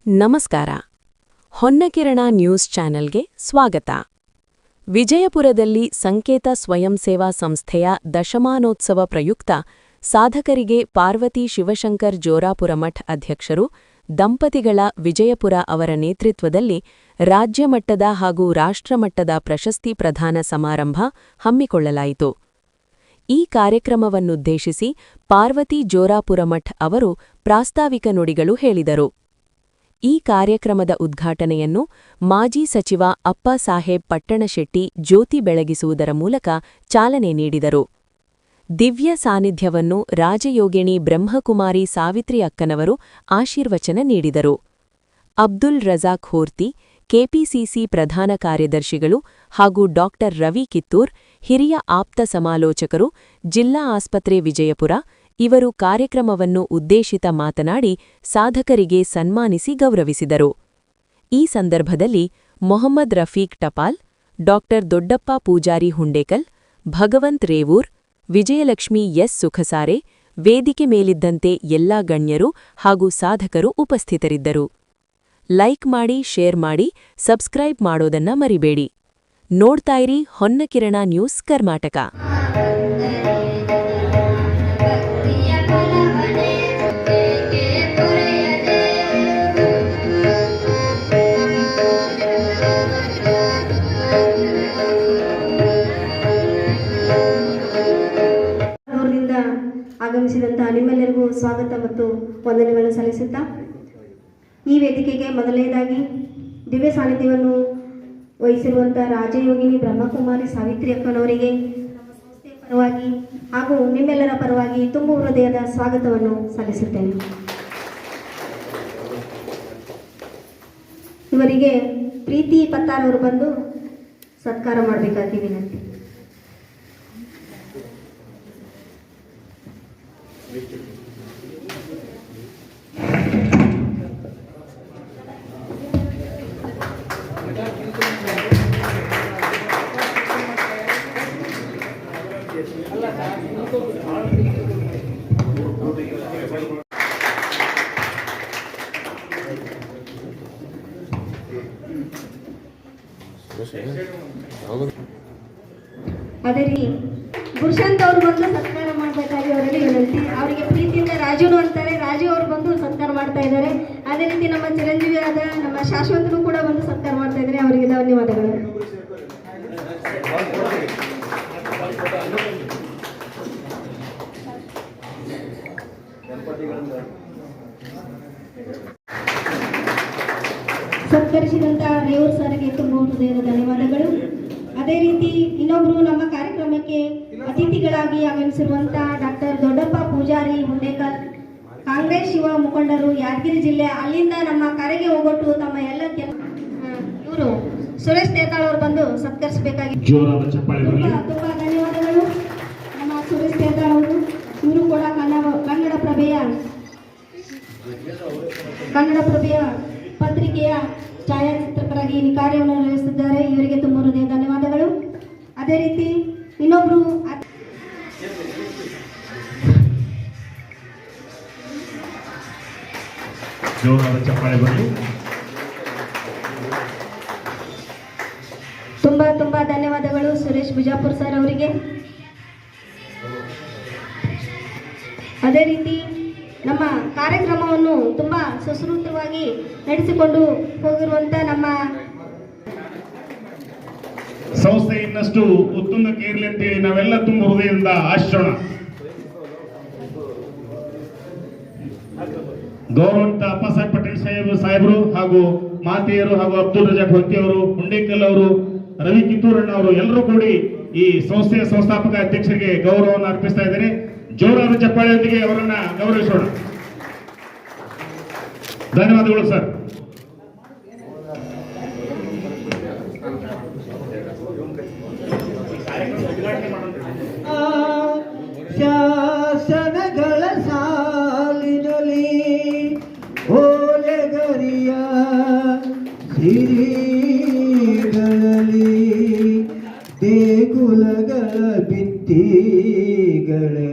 ನಮಸ್ಕಾರ. ಹೊನ್ನಕಿರಣ ನ್ಯೂಸ್ ಚಾನೆಲ್ಗೆ ಸ್ವಾಗತ. ವಿಜಯಪುರದಲ್ಲಿ ಸಂಕೇತ ಸ್ವಯಂ ಸೇವಾ ಸಂಸ್ಥೆಯ ದಶಮಾನೋತ್ಸವ ಪ್ರಯುಕ್ತ ಸಾಧಕರಿಗೆ ಪಾರ್ವತಿ ಶಿವಶಂಕರ್ ಜೋರಾಪುರಮಠ್ ಅಧ್ಯಕ್ಷರು ದಂಪತಿಗಳ ವಿಜಯಪುರ ಅವರ ನೇತೃತ್ವದಲ್ಲಿ ರಾಜ್ಯಮಟ್ಟದ ಹಾಗೂ ರಾಷ್ಟ್ರಮಟ್ಟದ ಪ್ರಶಸ್ತಿ ಪ್ರದಾನ ಸಮಾರಂಭ ಹಮ್ಮಿಕೊಳ್ಳಲಾಯಿತು. ಈ ಕಾರ್ಯಕ್ರಮವನ್ನುದ್ದೇಶಿಸಿ ಪಾರ್ವತಿ ಜೋರಾಪುರಮಠ್ ಅವರು ಪ್ರಾಸ್ತಾವಿಕ ನುಡಿಗಳು ಹೇಳಿದರು. ಈ ಕಾರ್ಯಕ್ರಮದ ಉದ್ಘಾಟನೆಯನ್ನು ಮಾಜಿ ಸಚಿವ ಅಪ್ಪ ಸಾಹೇಬ್ ಪಟ್ಟಣಶೆಟ್ಟಿ ಜ್ಯೋತಿ ಬೆಳಗಿಸುವುದರ ಮೂಲಕ ಚಾಲನೆ ನೀಡಿದರು. ದಿವ್ಯ ಸಾನ್ನಿಧ್ಯವನ್ನು ರಾಜಯೋಗಿಣಿ ಬ್ರಹ್ಮಕುಮಾರಿ ಸಾವಿತ್ರಿ ಅಕ್ಕನವರು ಆಶೀರ್ವಚನ ನೀಡಿದರು. ಅಬ್ದುಲ್ ರಜಾಕ್ ಹೋರ್ತಿ, ಕೆಪಿಸಿಸಿ ಪ್ರಧಾನ ಕಾರ್ಯದರ್ಶಿಗಳು ಹಾಗೂ ಡಾ ರವಿ ಕಿತ್ತೂರ್, ಹಿರಿಯ ಆಪ್ತ ಸಮಾಲೋಚಕರು, ಜಿಲ್ಲಾ ಆಸ್ಪತ್ರೆ ವಿಜಯಪುರ ಇವರು ಕಾರ್ಯಕ್ರಮವನ್ನು ಉದ್ದೇಶಿತ ಮಾತನಾಡಿ ಸಾಧಕರಿಗೆ ಸನ್ಮಾನಿಸಿ ಗೌರವಿಸಿದರು. ಈ ಸಂದರ್ಭದಲ್ಲಿ ಮೊಹಮ್ಮದ್ ರಫೀಕ್ ಟಪಾಲ್, ಡಾ ದೊಡ್ಡಪ್ಪ ಪೂಜಾರಿ ಹುಂಡೇಕಲ್, ಭಗವಂತ್ ರೇವೂರ್, ವಿಜಯಲಕ್ಷ್ಮಿ ಎಸ್ ಸುಖಸಾರೆ, ವೇದಿಕೆ ಮೇಲಿದ್ದಂತೆ ಎಲ್ಲಾ ಗಣ್ಯರು ಹಾಗೂ ಸಾಧಕರು ಉಪಸ್ಥಿತರಿದ್ದರು. ಲೈಕ್ ಮಾಡಿ, ಶೇರ್ ಮಾಡಿ, ಸಬ್ಸ್ಕ್ರೈಬ್ ಮಾಡೋದನ್ನ ಮರಿಬೇಡಿ. ನೋಡ್ತಾಯಿರಿ ಹೊನ್ನಕಿರಣ ನ್ಯೂಸ್ ಕರ್ನಾಟಕ. ಆಗಮಿಸಿದಂತಹ ನಿಮ್ಮೆಲ್ಲರಿಗೂ ಸ್ವಾಗತ ಮತ್ತು ವಂದನೆಗಳನ್ನು ಸಲ್ಲಿಸುತ್ತಾ, ಈ ವೇದಿಕೆಗೆ ಮೊದಲನೇದಾಗಿ ದಿವ್ಯ ಸಾನ್ನಿಧ್ಯವನ್ನು ವಹಿಸಿರುವಂತಹ ರಾಜಯೋಗಿನಿ ಬ್ರಹ್ಮಕುಮಾರಿ ಸಾವಿತ್ರಿ ಅಕ್ಕನವರಿಗೆ ನಮ್ಮ ಸಂಸ್ಥೆಯ ಪರವಾಗಿ ಹಾಗೂ ನಿಮ್ಮೆಲ್ಲರ ಪರವಾಗಿ ತುಂಬ ಹೃದಯದ ಸ್ವಾಗತವನ್ನು ಸಲ್ಲಿಸುತ್ತೇನೆ. ಇವರಿಗೆ ಪ್ರೀತಿ ಪತ್ತಾರವರು ಬಂದು ಸತ್ಕಾರ ಮಾಡಬೇಕಾಗಿ ವಿನಂತಿ. ಅದೇ ರೀ ಗುರುಶಾಂತ್ ಅವರು ಬಂದು ಸತ್ಕಾರ ಮಾಡಬೇಕಾಗಿ ಅವರಲ್ಲಿ ವಿನಂತಿ. ಅವರಿಗೆ ಪ್ರೀತಿಯಿಂದ ರಾಜುನು ಅಂತಾರೆ, ರಾಜು ಅವರು ಬಂದು ಸತ್ಕಾರ ಮಾಡ್ತಾ ಇದ್ದಾರೆ. ಅದೇ ರೀತಿ ನಮ್ಮ ಚಿರಂಜೀವಿ ಆದ ನಮ್ಮ ಶಾಶ್ವತರು ಕೂಡ ಬಂದು ಸತ್ಕಾರ ಮಾಡ್ತಾ ಇದ್ದಾರೆ. ಅವರಿಗೆ ಧನ್ಯವಾದಗಳು. ಸತ್ಕರಿಸಿದಂತಹ ರೇವೂರ್ ಸರ್ಗೆ ತುಂಬ ಹೃದಯದ ಧನ್ಯವಾದಗಳು. ಅದೇ ರೀತಿ ಇನ್ನೊಬ್ರು ನಮ್ಮ ಕಾರ್ಯಕ್ರಮಕ್ಕೆ ಅತಿಥಿಗಳಾಗಿ ಆಗಮಿಸಿರುವಂತಹ ಡಾಕ್ಟರ್ ದೊಡ್ಡಪ್ಪ ಪೂಜಾರಿ ಹುಂಡೇಕಲ್, ಕಾಂಗ್ರೆಸ್ ಯುವ ಮುಖಂಡರು, ಯಾದಗಿರಿ ಜಿಲ್ಲೆ, ಅಲ್ಲಿಂದ ನಮ್ಮ ಕರೆಗೆ ಹೋಗೊಟ್ಟು ತಮ್ಮ ಎಲ್ಲ ಇವರು ಸುರೇಶ್ ತೇತಾಳ್ ಅವರು ಬಂದು ಸತ್ಕರಿಸಬೇಕಾಗಿ ತುಂಬಾ ಧನ್ಯವಾದಗಳು. ನಮ್ಮ ಸುರೇಶ್ ತೇತಾಳ್ ಅವರು ಇವರು ಕೂಡ ಕನ್ನಡ ಪ್ರಭೆಯ ಪತ್ರಿಕೆಯ ಛಾಯಾಚಿತ್ರಕರಾಗಿ ಕಾರ್ಯವನ್ನು ನಿರ್ವಹಿಸುತ್ತಿದ್ದಾರೆ. ಇವರಿಗೆ ತುಂಬ ಹೃದಯ ಧನ್ಯವಾದಗಳು. ಅದೇ ರೀತಿ ಇನ್ನೊಬ್ರು ತುಂಬಾ ಧನ್ಯವಾದಗಳು ಸುರೇಶ್ ಬಿಜಾಪುರ್ ಸರ್ ಅವರಿಗೆ. ಅದೇ ರೀತಿ ನಮ್ಮ ಕಾರ್ಯಕ್ರಮವನ್ನು ತುಂಬಾ ಸುಸೂತ್ರವಾಗಿ ನಡೆಸಿಕೊಂಡು ಹೋಗಿರುವಂತ ನಮ್ಮ ಸಂಸ್ಥೆ ಇನ್ನಷ್ಟು ಉತ್ತುಂಗಕ್ಕೆ ಇರಲಿ ಅಂತೇಳಿ ನಾವೆಲ್ಲ ತುಂಬ ಹೃದಯದಿಂದ ಆಶಿಸೋಣ. ಗೌರವಂತ ಅಪ್ಪಸಾಹೇಬ್ ಪಟೇಲ್ ಸಾಹೇಬರು ಹಾಗೂ ಮಾತೆಯರು ಹಾಗೂ ಅಬ್ದುಲ್ ರಜಾಕ್ ಹೊತ್ತಿ ಅವರು, ಹುಂಡೇಕಲ್ ಅವರು, ರವಿ ಕಿತ್ತೂರಣ್ಣ ಅವರು ಎಲ್ಲರೂ ಕೂಡಿ ಈ ಸಂಸ್ಥೆಯ ಸಂಸ್ಥಾಪಕ ಅಧ್ಯಕ್ಷರಿಗೆ ಗೌರವವನ್ನು ಅರ್ಪಿಸ್ತಾ ಇದ್ದಾರೆ. ಜೋರಾದ ಚಪ್ಪಾಳೆಯೊಂದಿಗೆ ಅವರನ್ನ ಗೌರವಿಸೋಣ. ಧನ್ಯವಾದಗಳು ಸರ್. ಶಾಸನ ಸಿರಿಗಳಲ್ಲಿ ದೇಗುಲಗಳ ಭಿತ್ತಿಗಳಲ್ಲಿ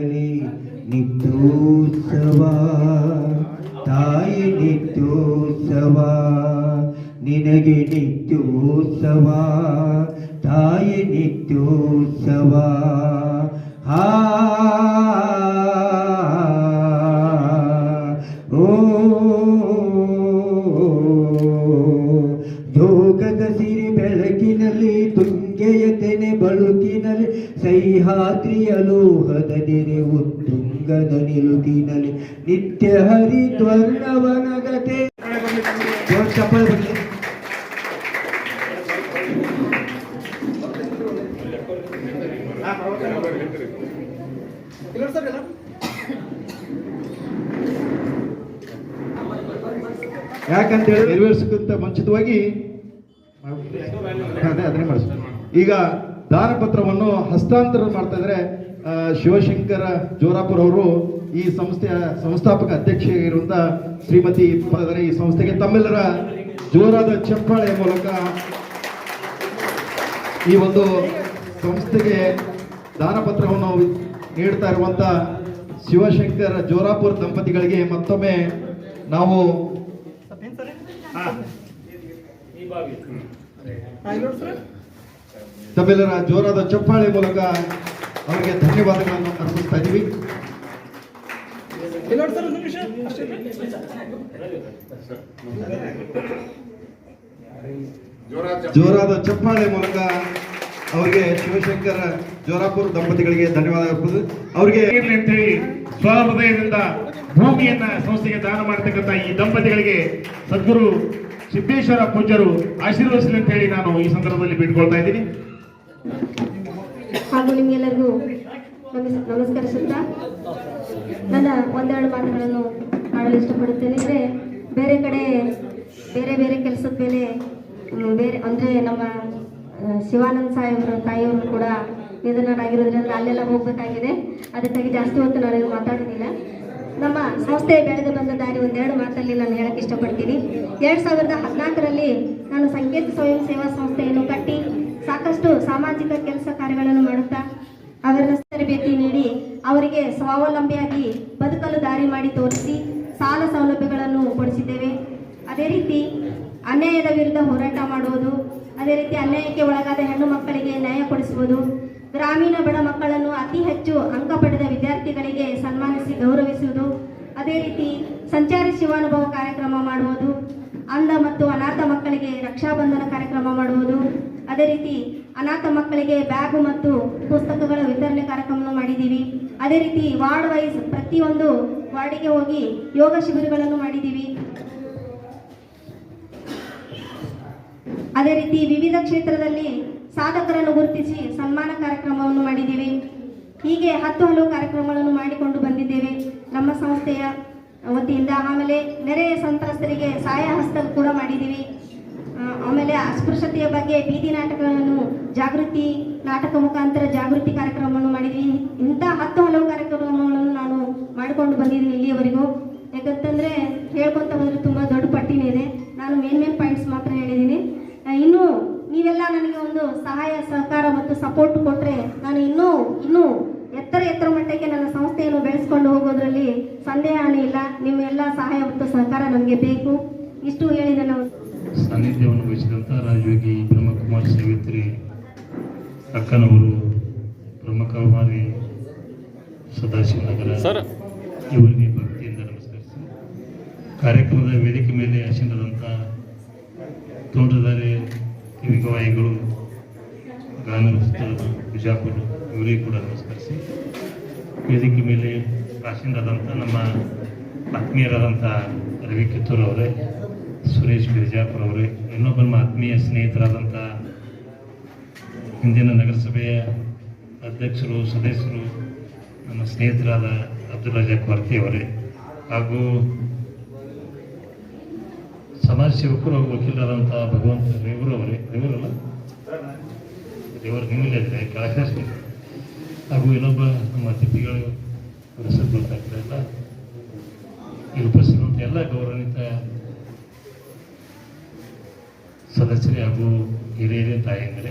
ನಿತ್ಯೋತ್ಸವ ತಾಯಿ ನಿತ್ಯೋತ್ಸವ ನಿನಗೆ ನಿತ್ಯೋತ್ಸವ ತಾಯಿ ನಿತ್ಯೋತ್ಸವ ಓ ಯೋಗದ ಸಿರಿ ಬೆಳಕಿನಲ್ಲಿ ತುಂಗೆಯ ತೆನೆ ಬಳುಕಿನಲ್ಲಿ ಸಹ್ಯಾದ್ರಿಯ ಲೋಹದ ನೆರೆ ಉತ್ತುಂಗದ ನಿಲುಕಿನಲ್ಲಿ ನಿತ್ಯ ಹರಿದ್ವರ್ಣವನಗತೆ ಚಪ್ಪಲ್ ಬರಲಿ. ಯಾಕಂತೇಳಿ ನೆರವೇರಿಸಕ್ಕಿಂತ ಮುಂಚಿತವಾಗಿ ಅದನ್ನೇ ಮಾಡಿಸ್ತಾರೆ. ಈಗ ದಾನಪತ್ರವನ್ನು ಹಸ್ತಾಂತರ ಮಾಡ್ತಾ ಇದ್ದಾರೆ. ಶಿವಶಂಕರ ಜೋರಾಪುರ ಅವರು ಈ ಸಂಸ್ಥೆಯ ಸಂಸ್ಥಾಪಕ ಅಧ್ಯಕ್ಷರಾಗಿರುವಂತಹ ಶ್ರೀಮತಿ ಪದದರೆ ಈ ಸಂಸ್ಥೆಗೆ ತಮ್ಮೆಲ್ಲರ ಜೋರಾದ ಚಪ್ಪಾಳೆಯ ಮೂಲಕ ಈ ಒಂದು ಸಂಸ್ಥೆಗೆ ದಾನಪತ್ರವನ್ನು ನೀಡ್ತಾ ಇರುವಂತ ಶಿವಶಂಕರ ಜೋರಾಪುರ ದಂಪತಿಗಳಿಗೆ ಮತ್ತೊಮ್ಮೆ ನಾವು ತಮ್ಮೆಲ್ಲರ ಜೋರಾದ ಚಪ್ಪಾಳೆ ಮೂಲಕ ಅವರಿಗೆ ಧನ್ಯವಾದಗಳನ್ನು ಅರ್ಪಿಸ್ತಾ ಇದ್ದೀವಿ. ಜೋರಾದ ಚಪ್ಪಾಳೆ ಮೂಲಕ ಅವರಿಗೆ ಶಿವಶಂಕರ ಜೋರಾಪುರ ದಂಪತಿಗಳಿಗೆ ಧನ್ಯವಾದ ಅರ್ಪಿಸಿ ಅವರಿಗೆ ಅಂತೇಳಿ ಸ್ವಹೃದಯದಿಂದ ಭೂಮಿಯನ್ನ ಸಂಸ್ಥೆಗೆ ದಾನ ಮಾಡತಕ್ಕಂಥ ಈ ದಂಪತಿಗಳಿಗೆ ಸದ್ಗುರು ಸಿದ್ದೇಶ್ವರ ಪೂಜ್ಯರು ಆಶೀರ್ವದಿಸಲಿ ಅಂತ ಹೇಳಿ ನಾನು ಈ ಸಂದರ್ಭದಲ್ಲಿ ಬೇಡ್ಕೊಳ್ತಾ ಇದ್ದೀನಿ. ಹಾಗೂ ನಿಮಗೆಲ್ಲರಿಗೂ ನಮಸ್ಕರಿಸುತ್ತಾ ನನ್ನ ಒಂದೆರಡು ಮಾತುಗಳನ್ನು ಆಡಲು ಇಷ್ಟಪಡುತ್ತೇನೆ. ಅಂದರೆ ಬೇರೆ ಕಡೆ ಬೇರೆ ಬೇರೆ ಕೆಲಸದ ಮೇಲೆ ಬೇರೆ ಅಂದರೆ ನಮ್ಮ ಶಿವಾನಂದ ಸಾಹೇಬರು ತಾಯಿಯವರು ಕೂಡ ನಿಧನರಾಗಿರೋದ್ರಿಂದ ಅಲ್ಲೆಲ್ಲ ಹೋಗಬೇಕಾಗಿದೆ. ಅದಕ್ಕಾಗಿ ಜಾಸ್ತಿ ಹೊತ್ತು ನಾನು ಮಾತಾಡೋದಿಲ್ಲ. ನಮ್ಮ ಸಂಸ್ಥೆ ಬೆಳೆದು ಬಂದ ದಾರಿ ಒಂದೆರಡು ಮಾತಲ್ಲಿ ನಾನು ಹೇಳಕ್ಕೆ ಇಷ್ಟಪಡ್ತೀನಿ. 2014ರಲ್ಲಿ ನಾನು ಸಂಕೇತ ಸ್ವಯಂ ಸೇವಾ ಸಂಸ್ಥೆಯನ್ನು ಕಟ್ಟಿ ಸಾಕಷ್ಟು ಸಾಮಾಜಿಕ ಕೆಲಸ ಕಾರ್ಯಗಳನ್ನು ಮಾಡುತ್ತಾ ಅವರನ್ನ ತರಬೇತಿ ನೀಡಿ ಅವರಿಗೆ ಸ್ವಾವಲಂಬಿಯಾಗಿ ಬದುಕಲು ದಾರಿ ಮಾಡಿ ತೋರಿಸಿ ಸಾಲ ಸೌಲಭ್ಯಗಳನ್ನು ಕೊಡಿಸಿದ್ದೇವೆ. ಅದೇ ರೀತಿ ಅನ್ಯಾಯದ ವಿರುದ್ಧ ಹೋರಾಟ ಮಾಡುವುದು, ಅದೇ ರೀತಿ ಅನ್ಯಾಯಕ್ಕೆ ಒಳಗಾದ ಹೆಣ್ಣು ಮಕ್ಕಳಿಗೆ ನ್ಯಾಯ ಕೊಡಿಸುವುದು, ಗ್ರಾಮೀಣ ಬಡ ಮಕ್ಕಳನ್ನು ಅತಿ ಹೆಚ್ಚು ಅಂಕ ಪಡೆದ ವಿದ್ಯಾರ್ಥಿಗಳಿಗೆ ಸನ್ಮಾನಿಸಿ ಗೌರವಿಸುವುದು, ಅದೇ ರೀತಿ ಸಂಚಾರಿ ಶಿವಾನುಭವ ಕಾರ್ಯಕ್ರಮ ಮಾಡುವುದು, ಅಂಧ ಮತ್ತು ಅನಾಥ ಮಕ್ಕಳಿಗೆ ರಕ್ಷಾಬಂಧನ ಕಾರ್ಯಕ್ರಮ ಮಾಡುವುದು, ಅದೇ ರೀತಿ ಅನಾಥ ಮಕ್ಕಳಿಗೆ ಬ್ಯಾಗು ಮತ್ತು ಪುಸ್ತಕಗಳ ವಿತರಣೆ ಕಾರ್ಯಕ್ರಮ ಮಾಡಿದ್ದೀವಿ. ಅದೇ ರೀತಿ ವಾರ್ಡ್ ವೈಸ್ ಪ್ರತಿಯೊಂದು ವಾರ್ಡಿಗೆ ಹೋಗಿ ಯೋಗ ಶಿಬಿರಗಳನ್ನು ಮಾಡಿದ್ದೀವಿ. ಅದೇ ರೀತಿ ವಿವಿಧ ಕ್ಷೇತ್ರದಲ್ಲಿ ಸಾಧಕರನ್ನು ಗುರುತಿಸಿ ಸನ್ಮಾನ ಕಾರ್ಯಕ್ರಮವನ್ನು ಮಾಡಿದ್ದೀವಿ. ಹೀಗೆ 10 ಹಲವು ಕಾರ್ಯಕ್ರಮಗಳನ್ನು ಮಾಡಿಕೊಂಡು ಬಂದಿದ್ದೇವೆ ನಮ್ಮ ಸಂಸ್ಥೆಯ ವತಿಯಿಂದ. ಆಮೇಲೆ ನೆರೆ ಸಂತ್ರಸ್ತರಿಗೆ ಸಹಾಯ ಹಸ್ತ ಕೂಡ ಮಾಡಿದ್ದೀವಿ. ಆಮೇಲೆ ಅಸ್ಪೃಶ್ಯತೆಯ ಬಗ್ಗೆ ಬೀದಿ ನಾಟಕಗಳನ್ನು ಜಾಗೃತಿ ನಾಟಕ ಮುಖಾಂತರ ಜಾಗೃತಿ ಕಾರ್ಯಕ್ರಮವನ್ನು ಮಾಡಿದ್ದೀವಿ. ಇಂಥ 10 ಹಲವು ಕಾರ್ಯಕ್ರಮಗಳನ್ನು ನಾನು ಮಾಡಿಕೊಂಡು ಬಂದಿದ್ದೀನಿ ಇಲ್ಲಿಯವರೆಗೂ. ಯಾಕಂತಂದರೆ ಹೇಳ್ಕೊತ ಹೋದರೆ ತುಂಬ ದೊಡ್ಡ ಪಟ್ಟಿನೇ ಇದೆ. ನಾನು ಮೇನ್ ಪಾಯಿಂಟ್ಸ್ ಮಾತ್ರ ಹೇಳಿದ್ದೀನಿ. ಇನ್ನೂ ನೀವೆಲ್ಲ ನನಗೆ ಒಂದು ಸಹಾಯ ಸಹಕಾರ ಮತ್ತು ಸಪೋರ್ಟ್ ಕೊಟ್ಟರೆ ನಾನು ಇನ್ನೂ ಎತ್ತರ ಮಟ್ಟಕ್ಕೆ ನನ್ನ ಸಂಸ್ಥೆಯನ್ನು ಬೆಳೆಸ್ಕೊಂಡು ಹೋಗೋದ್ರಲ್ಲಿ ಸಂದೇಹ ಇಲ್ಲ. ನಿಮ್ಮೆಲ್ಲ ಸಹಾಯ ಮತ್ತು ಸಹಕಾರ ನಮಗೆ ಬೇಕು. ಇಷ್ಟು ಹೇಳಿ ನಾನು ಸಾನ್ನಿಧ್ಯವನ್ನು ವಹಿಸಿದಂಥ ರಾಜಯೋಗಿ ಬ್ರಹ್ಮಕುಮಾರಿ ಸಾವಿತ್ರಿ ಅಕ್ಕನವರು, ಬ್ರಹ್ಮಕುಮಾರಿ ಸದಾಶಿವನಗರ ಇವರಿಗೆ ಭಕ್ತಿಯಿಂದ ನಮಸ್ಕರಿಸಿ ಕಾರ್ಯಕ್ರಮದ ವೇದಿಕೆ ಮೇಲೆ ಆಸೀನರಾದಂಥ ತೋಟದಾರಿ ಕಿವಿಗವಾಯಿಗಳು ಗಾನರ ಬಿಜಾಪುರ ಇವರಿಗೆ ಕೂಡ ನಮಸ್ಕರಿಸಿ ವೇದಿಕೆ ಮೇಲೆ ಆಸೀನರಾದಂಥ ನಮ್ಮ ಆತ್ಮೀಯರಾದಂಥ ರವಿ ಕಿತ್ತೂರ್ ಅವರೇ, ಸುರೇಶ್ ಬಿಜಾಪುರ ಅವರೇ, ಇನ್ನೊಬ್ಬ ನಮ್ಮ ಆತ್ಮೀಯ ಸ್ನೇಹಿತರಾದಂಥ ಹಿಂದಿನ ನಗರಸಭೆಯ ಅಧ್ಯಕ್ಷರು ಸದಸ್ಯರು ನಮ್ಮ ಸ್ನೇಹಿತರಾದ ಅಬ್ದುಲ್ ರಜಾಕ್ ವರ್ತಿ ಅವರೇ, ಹಾಗೂ ಸಮಾಜ ಸೇವಕರು ಹಾಗೂ ವಕೀಲರಾದಂಥ ಭಗವಂತ ರೇವೂರವರೇ, ರೇವೂರಲ್ಲ ದೇವರು ನಿಮ್ಮಲ್ಲೇ ಇದ್ದಾರೆ ಕೆಳಗೆ, ಹಾಗೂ ಇನ್ನೊಬ್ಬ ನಮ್ಮ ಅತಿಥಿಗಳು ಹೆಸರು ಗೊತ್ತಾಗ್ತಾ ಇಲ್ಲ, ಈ ಉಪಸ್ಥಿತಿರುವಂಥ ಎಲ್ಲ ಗೌರವಾನ್ವಿತ ಸದಸ್ಯರೇ ಹಾಗೂ ಹಿರಿಯರೇ ತಾಯಂದಿರೇ,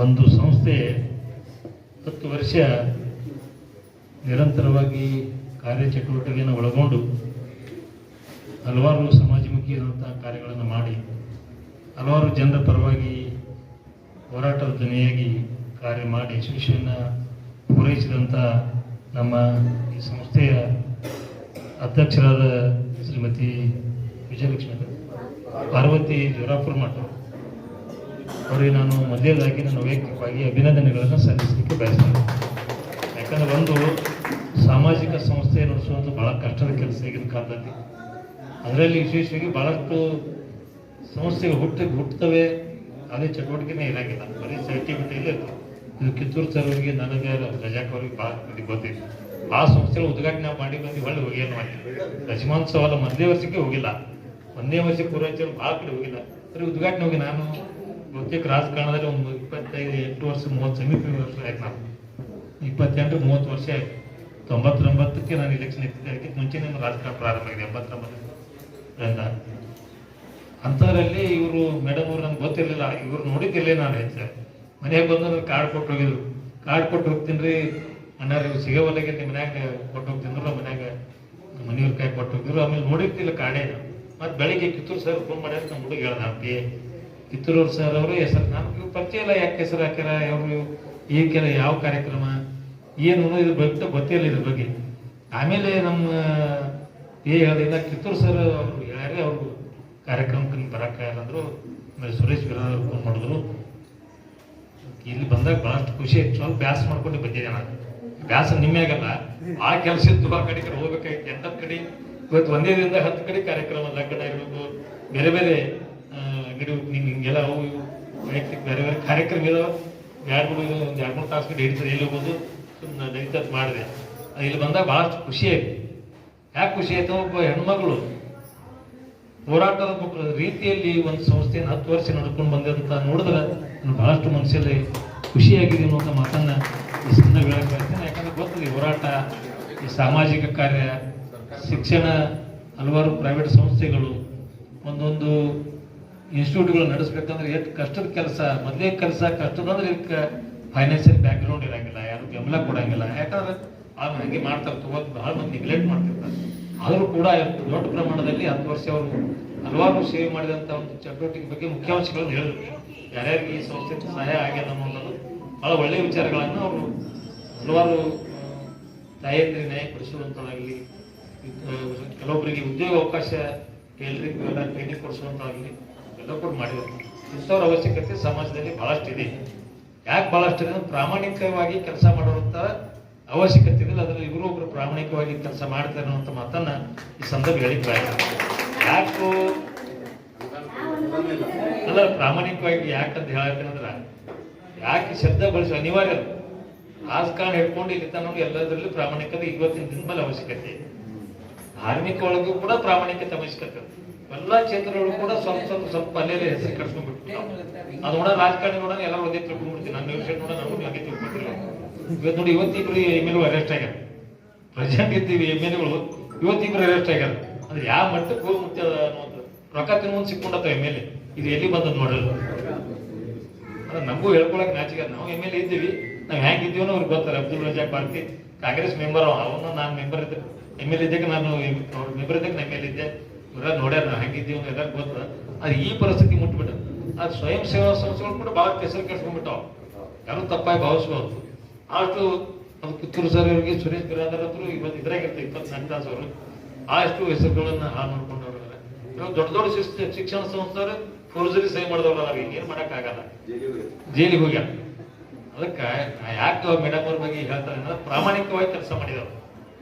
ಒಂದು ಸಂಸ್ಥೆ 10 ವರ್ಷ ನಿರಂತರವಾಗಿ ಕಾರ್ಯಚಟುವಟಿಕೆಯನ್ನು ಒಳಗೊಂಡು ಹಲವಾರು ಸಮಾಜಮುಖಿಯಾದಂಥ ಕಾರ್ಯಗಳನ್ನು ಮಾಡಿ ಹಲವಾರು ಜನರ ಪರವಾಗಿ ಹೋರಾಟದ ಧ್ವನಿಯಾಗಿ ಕಾರ್ಯ ಮಾಡಿ ಯಶಸ್ವಿಯನ್ನು ಪೂರೈಸಿದಂಥ ನಮ್ಮ ಈ ಸಂಸ್ಥೆಯ ಅಧ್ಯಕ್ಷರಾದ ಶ್ರೀಮತಿ ವಿಜಯಲಕ್ಷ್ಮಿ ಪಾರ್ವತಿ ಜೋರಾಪುರ ಮಠ ಅವರಿಗೆ ನಾನು ಮೊದಲೇದಾಗಿ ನನ್ನ ವೈಯಕ್ತಿಕವಾಗಿ ಅಭಿನಂದನೆಗಳನ್ನು ಸಲ್ಲಿಸಲಿಕ್ಕೆ ಬಯಸ್ತೇನೆ. ಯಾಕಂದರೆ ಒಂದು ಸಾಮಾಜಿಕ ಸಂಸ್ಥೆ ನಡೆಸುವಂಥ ಭಾಳ ಕಷ್ಟದ ಕೆಲಸ ಈಗಿನ ಕಾಲದಲ್ಲಿ. ಅದರಲ್ಲಿ ವಿಶೇಷವಾಗಿ ಭಾಳಷ್ಟು ಸಂಸ್ಥೆಗಳು ಹುಟ್ಟುತ್ತವೆ, ಅದೇ ಚಟುವಟಿಕೆನೇ ಇರೋಂಗಿಲ್ಲ, ಬರೀ ಸರ್ಟಿಫಿಕೇಟ್ ಇಲ್ಲ ಇರ್ತದೆ. ಇದು ಕಿತ್ತೂರು ಸರ್ ಅವರಿಗೆ, ನನಗೆ ರಜಾಕ್ ಅವ್ರಿಗೆ ಭಾಳ ಗೊತ್ತಿದೆ. ಆ ಸಂಸ್ಥೆಗಳು ಉದ್ಘಾಟನೆ ಮಾಡಿ ಬಂದು ಒಳ್ಳೆ ಹೋಗಿಲ್ಲ ಮಾಡಿ ರಜಮೋತ್ಸವ ಮೊದಲನೇ ವರ್ಷಕ್ಕೆ ಹೋಗಿಲ್ಲ, 1ನೇ ವರ್ಷ ಪೂರ್ವಚರು ಭಾಳ ಕಡೆ ಹೋಗಿಲ್ಲ. ಬರೀ ಉದ್ಘಾಟನೆ ಹೋಗಿ ನಾನು ಬಹುತೇಕ ರಾಜಕಾರಣದಲ್ಲಿ ಒಂದು 25 ವರ್ಷ 30 ಸಮೀಪ ವರ್ಷ ಆಯ್ತು. ನಾನು 28-30 ವರ್ಷ ಆಯ್ತು. 99ಕ್ಕೆ ನಾನು ಇಲೆಕ್ಷನ್ ಇರ್ತಿದ್ದೆ, ಅದಕ್ಕೆ ಮುಂಚೆ ನಾನು ರಾಜಕಾರಣ ಪ್ರಾರಂಭ ಆಗಿದೆ 89ರಿಂದ. ಅಂಥದ್ರಲ್ಲಿ ಇವರು ಮೇಡಮ್ ಅವರು ನನಗೆ ಗೊತ್ತಿರಲಿಲ್ಲ, ಇವ್ರು ನೋಡಿದ್ದಿರಲಿಲ್ಲ. ನಾನು ಹೆಚ್ಚು ಮನೆಗೆ ಬಂದು ನನಗೆ ಕಾರ್ಡ್ ಕೊಟ್ಟು ಹೋಗಿದ್ರು. ಕಾರ್ಡ್ ಕೊಟ್ಟು ಹೋಗ್ತೀನಿ ರೀ ಅಣ್ಣಾರು, ಇವು ಸಿಗೋವಲ್ಲಾಗೆ ನಿಮ್ಮ ಮನ್ಯಾಗ ಕೊಟ್ಟು ಹೋಗ್ತಿದ್ರು. ಮನ್ಯಾಗ ಮನೆಯವ್ರ ಕೈ ಕೊಟ್ಟು ಹೋಗಿದ್ರು. ಆಮೇಲೆ ನೋಡಿರ್ತಿಲ್ಲ ಕಾರ್ಡೇ. ಮತ್ತು ಬೆಳಿಗ್ಗೆ ಕಿತ್ತೂರು ಸರ್ ಫೋನ್ ಮಾಡ್ಯಾರ, ನಮ್ಮ ಹುಡುಗ ಹೇಳ್ದ ಪಿ ಕಿತ್ತೂರವ್ರು ಸರ್ ಅವರು ಹೆಸರು ನಮ್ಗೆ ಪರಿಚಯ ಇಲ್ಲ, ಯಾಕೆ ಹೆಸರು ಹಾಕ್ಯಾರ, ಅವರು ಈ ಯಾವ ಕಾರ್ಯಕ್ರಮ ಏನು ಇದ್ರ ಬಗ್ಗೆ ಗೊತ್ತಿಲ್ಲ ಇದ್ರ ಬಗ್ಗೆ. ಆಮೇಲೆ ನಮ್ಮ ಹೇಳಿದ ಕಿತ್ತೂರು ಸರ್ ಅವರು ಹೇಳ್ಯಾರೆ, ಅವರು ಕಾರ್ಯಕ್ರಮಕ್ಕೆ ನೀವು ಬರೋಕ್ಕಾಗಲ್ಲ ಅಂದರು. ಆಮೇಲೆ ಸುರೇಶ್ ಬಿರಾದವ್ರು ಫೋನ್ ಮಾಡಿದ್ರು. ಇಲ್ಲಿ ಬಂದಾಗ ಭಾಳಷ್ಟು ಖುಷಿ ಆಯ್ತು. ಸ್ವಲ್ಪ ಬ್ಯಾಸ ಮಾಡ್ಕೊಂಡು ಬಂದಿದ್ದೆ ನಾನು. ಬ್ಯಾಸ ನಿಮ್ಮೆಗಲ್ಲ, ಆ ಕೆಲಸ ಇದ್ದು ಆ ಕಡೆ ಹೋಗ್ಬೇಕಾಯ್ತು. 8 ಕಡೆ ಇವತ್ತು 1ನೇ ದಿನದಿಂದ 10 ಕಡೆ ಕಾರ್ಯಕ್ರಮ, ಲಗ್ನ ಇರಬೇಕು, ಬೇರೆ ಬೇರೆ ಅಂಗಡಿ ಓಪನಿಂಗ್, ಹಿಂಗೆಲ್ಲ ಅವು ವೈಯಕ್ತಿಕ ಬೇರೆ ಬೇರೆ ಕಾರ್ಯಕ್ರಮ ಇದಾವೆ. 2-3 ತಾಸು ಕಡೆ ಹಿಡಿತದೆ, ಎಲ್ಲಿ ಹೋಗೋದು ಸುಮ್ಮನೆ ನಡೀತದ್ದು ಮಾಡಿದೆ. ಇಲ್ಲಿ ಬಂದಾಗ ಭಾಳಷ್ಟು ಖುಷಿ ಆಯ್ತು. ಯಾಕೆ ಖುಷಿ ಆಯ್ತು? ಒಬ್ಬ ಹೆಣ್ಮಗಳು ಹೋರಾಟದ ರೀತಿಯಲ್ಲಿ ಒಂದು ಸಂಸ್ಥೆಯನ್ನು 10 ವರ್ಷ ನಡ್ಕೊಂಡು ಬಂದಂತ ನೋಡಿದ್ರೆ ನಾನು ಬಹಳಷ್ಟು ಮನಸ್ಸಲ್ಲಿ ಖುಷಿಯಾಗಿದೆ ಅನ್ನೋ ಮಾತನ್ನ ಈ ಸಂದರ್ಭ ಹೇಳಕ್ ಬಯಸ್ತೇನೆ. ಯಾಕಂದ್ರೆ ಗೊತ್ತಿದೆ, ಹೋರಾಟ, ಈ ಸಾಮಾಜಿಕ ಕಾರ್ಯ, ಶಿಕ್ಷಣ, ಹಲವಾರು ಪ್ರೈವೇಟ್ ಸಂಸ್ಥೆಗಳು, ಒಂದೊಂದು ಇನ್ಸ್ಟಿಟ್ಯೂಟ್ಗಳು ನಡೆಸ್ಬೇಕಂದ್ರೆ ಎಷ್ಟು ಕಷ್ಟದ ಕೆಲಸ. ಮೊದಲೇ ಕೆಲಸ ಕಷ್ಟದಂದ್ರೆ ಇದಕ್ಕೆ ಫೈನಾನ್ಷಿಯಲ್ ಬ್ಯಾಕ್ಗ್ರೌಂಡ್ ಇರಂಗಿಲ್ಲ, ಯಾರು ಬೆಂಬಲ ಕೊಡಂಗಿಲ್ಲ. ಯಾಕಂದ್ರೆ ಅವ್ರು ಹಂಗೆ ಮಾಡ್ತಾರೆ, ತಗೋದು ಭಾಳ ಮಂದಿ ನೆಗ್ಲೆಕ್ಟ್ ಮಾಡ್ತಿರ್ತಾರೆ. ಆದರೂ ಕೂಡ ದೊಡ್ಡ ಪ್ರಮಾಣದಲ್ಲಿ 10 ವರ್ಷ ಅವರು ಹಲವಾರು ಸೇವೆ ಮಾಡಿದಂಥ ಒಂದು ಚಟುವಟಿಕೆ ಬಗ್ಗೆ ಮುಖ್ಯಾಂಶಗಳನ್ನು ಹೇಳಿದ್ರು. ಯಾರ್ಯಾರಿಗೆ ಈ ಸಂಸ್ಥೆ ಸಹಾಯ ಆಗ್ಯದ ಅನ್ನೋದು ಭಾಳ ಒಳ್ಳೆಯ ವಿಚಾರಗಳನ್ನು ಅವರು ಹಲವಾರು ತಾಯಂದಿರಿಗೆ ನ್ಯಾಯ ಕೊಡಿಸುವಂಥದ್ದಾಗಲಿ, ಕೆಲವೊಬ್ಬರಿಗೆ ಉದ್ಯೋಗ ಅವಕಾಶ ಎಲ್ರಿಗೂ ಎಲ್ಲ ಟ್ರೈನಿಂಗ್ ಕೊಡಿಸುವಂಥದ್ದಾಗಲಿ ಎಲ್ಲ ಕೂಡ ಮಾಡಿದ್ದಾರೆ. ಇಂಥವ್ರ ಅವಶ್ಯಕತೆ ಸಮಾಜದಲ್ಲಿ ಭಾಳಷ್ಟು ಇದೆ. ಯಾಕೆ ಭಾಳಷ್ಟು ಇದೆ? ಪ್ರಾಮಾಣಿಕವಾಗಿ ಕೆಲಸ ಮಾಡುವಂಥ ಅವಶ್ಯಕತೆ ಇದೆ. ಅದರಲ್ಲಿ ಇವರು ಒಬ್ರು ಪ್ರಾಮಾಣಿಕವಾಗಿ ಕೆಲಸ ಮಾಡ್ತಾರೆ ಅನ್ನುವಂಥ ಮಾತನ್ನ ಈ ಸಂದರ್ಭ ಹೇಳಿದ್ದಾರೆ. ಯಾಕೋ ಅಲ್ಲ, ಪ್ರಾಮಾಣಿಕವಾಗಿ ಯಾಕಂತ ಹೇಳತ್ತಂದ್ರ ಯಾಕೆ ಶಬ್ದ ಬಳಸುವ ಅನಿವಾರ್ಯ. ರಾಜಕಾರಣ ಹಿಡ್ಕೊಂಡು ಇಲ್ಲಿ ತನಕ ಎಲ್ಲದರಲ್ಲೂ ಪ್ರಾಮಾಣಿಕತೆ ಇವತ್ತಿನ ದಿನ ಮೇಲೆ ಅವಶ್ಯಕತೆ. ಧಾರ್ಮಿಕ ಒಳಗೂ ಕೂಡ ಪ್ರಾಮಾಣಿಕತೆ ಅವಶ್ಯಕತೆ. ಎಲ್ಲಾ ಕ್ಷೇತ್ರಗಳು ಕೂಡ ಸ್ವಲ್ಪ ಅಲ್ಲೇ ಹೆಸರು ಕಟ್ಸ್ಕೊಂಡ್ಬಿಟ್ಟು ಅದು ನೋಡ ರಾಜಕಾರಣಿ ನೋಡೋಣ ಎಲ್ಲರೂ ಒಂದೇ ತಿಳ್ಕೊಂಡ್ಬಿಡ್ತೀವಿ. ನಮ್ಮ ನ್ಯೂಸ್ ನೋಡ ನಾವು ಹಾಗೆ ತಿಳ್ಕೊತಿಲ್ಲ. ಇವತ್ತು ನೋಡಿ, ಇವತ್ತಿಬ್ರು MLA ಅರೆಸ್ಟ್ ಆಗ್ಯಾರ. ಪ್ರೆಸಿಡೆಂಟ್ ಇದ್ದೀವಿ MLAಗಳು, ಇವತ್ತಿಬ್ರು ಅರೆಸ್ಟ್ ಆಗ್ಯಾರ. ಅಂದ್ರೆ ಯಾವ ಮಟ್ಟಕ್ಕೆ ಹೋಗಿ ಮುಖ್ಯ ಅನ್ನೋದು ರೊಕ್ಕ ತಿನ್ನುವಂತ ಸಿಕ್ಕೊಂಡತ್ತ MLA. ಇದು ಎಲ್ಲಿ ಬಂದದ್ ನೋಡಲ್ಲ. ಅಂದ್ರೆ ನಮಗೂ ಹೇಳ್ಕೊಳಕ್ ನಾಚಿಕೆ. ನಾವು MLA ಇದ್ದೀವಿ, ನಾವ್ ಹೆಂಗಿದ್ದೀವೋ ಅವ್ರಿಗೆ ಗೊತ್ತಾರೆ. ಅಬ್ದುಲ್ ರಜಾಕ್ ಪಾರ್ಟಿ ಕಾಂಗ್ರೆಸ್ ಮೆಂಬರ್, ಅವನು ನಾನು ಮೆಂಬರ್ ಇದ್ದೆ, MLA ಇದ್ದಾಗ ನಾನು ಮೆಂಬರ್ ಇದ್ದಾಗ ನಾನು MLA ಇದ್ದೆ. ಇವರ ನೋಡ್ಯಾರ ನಾವು ಹೆಂಗಿದ್ದೀವಿ ಎಲ್ಲರೂ ಗೊತ್ತದ. ಅದು ಈ ಪರಿಸ್ಥಿತಿ ಮುಟ್ಬಿಟ್ಟ. ಅದು ಸ್ವಯಂ ಸೇವಾ ಸಂಸ್ಥೆಗಳು ಕೂಡ ಭಾಳ ಹೆಸರು ಕೆಡ್ಸ್ಕೊಂಡ್ಬಿಟ್ಟಾವ. ಯಾರು ತಪ್ಪಾಗಿ ಭಾವಿಸ್ಬೋದು. ಅಷ್ಟು ಅದು ಕಿತ್ತೂರು ಸರ್ ಅವರಿಗೆ, ಸುರೇಶ್ ಬಿರಾದರ್ ಹತ್ರ ಇವತ್ತು ಇದ್ರಾಗಿರ್ತಾರೆ 24 ತಾಸು ಅವರು ಅಷ್ಟು ಹೆಸರುಗಳನ್ನ ಹಾಳು ಮಾಡ್ಕೊಂಡವ್ರು. ಇವಾಗ ದೊಡ್ಡ ದೊಡ್ಡ ಶಿಕ್ಷಣ ಸಂಸ್ಥೆಯವರು ಫೋರ್ಜರಿ ಸಹಿ ಮಾಡಿದವ್ರು. ಅವ್ರಿಗೆ ಏನ್ ಮಾಡಕ್ಕಾಗಲ್ಲ, ಜೈಲಿಗೆ ಹೋಗ್ಯಾರ. ಅದಕ್ಕೆ ಯಾಕೆ ಮೇಡಮ್ ಅವ್ರ ಬಗ್ಗೆ ಹೇಳ್ತಾರೆ ಅಂದ್ರೆ ಪ್ರಾಮಾಣಿಕವಾಗಿ ಕೆಲಸ ಮಾಡಿದವರು.